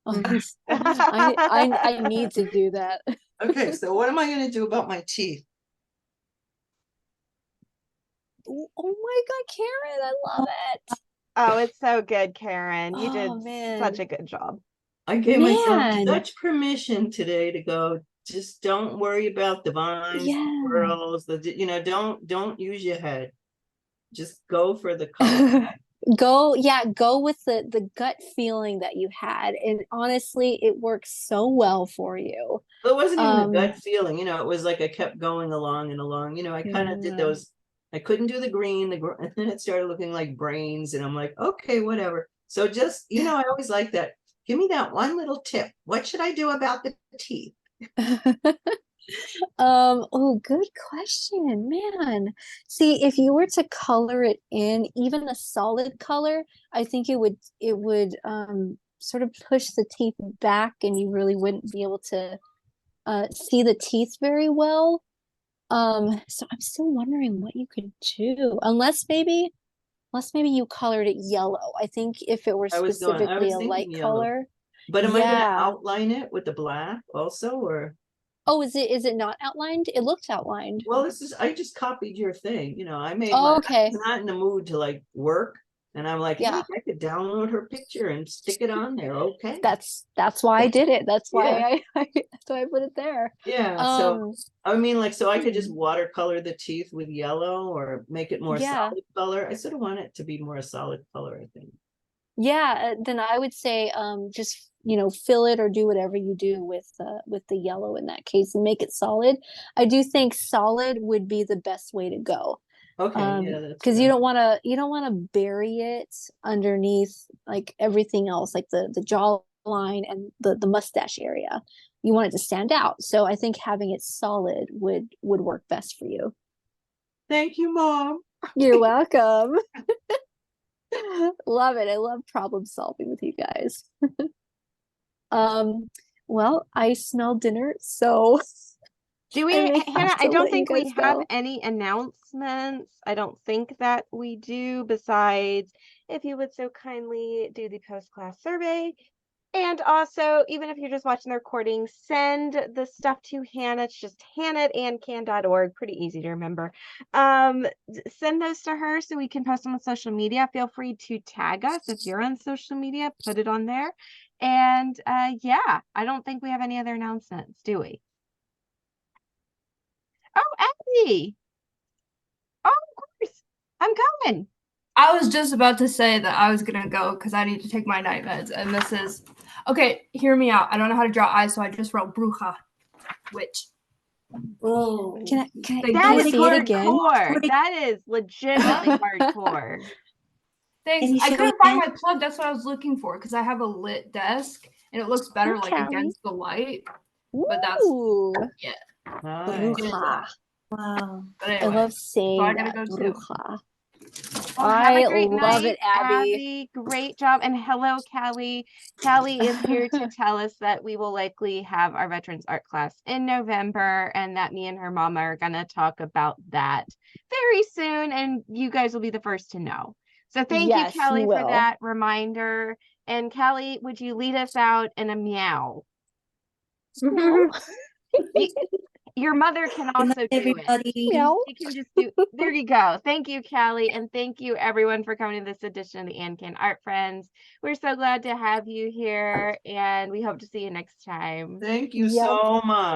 Oh, please. I need to do that. Okay, so what am I gonna do about my teeth? Oh my God, Karen, I love it. Oh, it's so good, Karen. You Oh, did man. such a good job. I gave myself Man. such permission today to go, just don't worry about the vines, Yeah. the curls, don't use your head. Just go for the color. Go with the gut feeling that you had. And honestly, it works so well for you. It wasn't even a gut feeling, it was like I kept going along and along. I kind of did those. I couldn't do the green, and then it started looking like brains, and I'm like, okay, whatever. So just, I always like that. Give me that one little tip. What should I do about the teeth? Oh, good question, man. See, if you were to color it in, even a solid color, I think it would sort of push the teeth back, and you really wouldn't be able to see the teeth very well. So I'm still wondering what you could do, unless maybe you colored it yellow. I think if it were I was specifically a thinking light yellow. color. But am I gonna Yeah. outline it with the black also, or? Oh, is it not outlined? It looked outlined. Well, I just copied your thing, I made Oh, I okay. was not in the mood to like work, and I'm like, hey, Yeah. I could download her picture and stick it on there. Okay. That's why I did it. That's why Yeah. that's why I put it there. Yeah, so I mean, like, so I could just Hmm. watercolor the teeth with yellow or make it more Yeah. solid color. I sort of want it to be more a solid color, I think. Yeah, then I would say just fill it or do whatever you do with the yellow in that case and make it solid. I do think solid would be the best way to go. Okay, yeah, that's Because you fair. don't want to bury it underneath like everything else, like the jawline and the mustache area. You want it to stand out. So I think having it solid would work best for you. Thank you, Mom. You're welcome. Love it. I love problem solving with you guys. Well, I smell dinner, so Do we, I may Hannah? have I to don't let you think we guys have go. any announcements. I don't think that we do, besides if you would so kindly do the post-class survey. And also, even if you're just watching the recording, send the stuff to Hannah. It's just hannah@ancan.org. Pretty easy to remember. Send those to her so we can post them on social media. Feel free to tag us if you're on social media. Put it on there. And yeah, I don't think we have any other announcements, do we? Oh, Abby. Oh, of course. I'm coming. I was just about to say that I was gonna go because I need to take my night meds, and this is okay. Hear me out. I don't know how to draw eyes, so I just wrote bruja, witch. Whoa. Can Thank That you. is see it again? hardcore. That is legitimately hardcore. Thanks. Can you I show couldn't it find again? my plug. That's what I was looking for because I have a lit desk and it looks better like Callie. against the light. But that's Ooh, Nice. bruja. Wow. But I anyway, love saying I gotta that, go too. bruja. Well, have I a great love night, it, Abby. Great job. And hello, Callie. Callie is here to tell us that we will likely have our veterans art class in November, and that me and her mama are going to talk about that very soon. And you guys will be the first to know. So thank Yes, you, Callie, you for will. that reminder. And Callie, would you lead us out in a meow? Your mother can Good also night, do everybody. Meow. it. She can just do. There you go. Thank you, Callie, and thank you everyone for coming to this edition of the AnCan Art Friends. We're so glad to have you here, and we hope to see you next time. Thank you Yep. so much.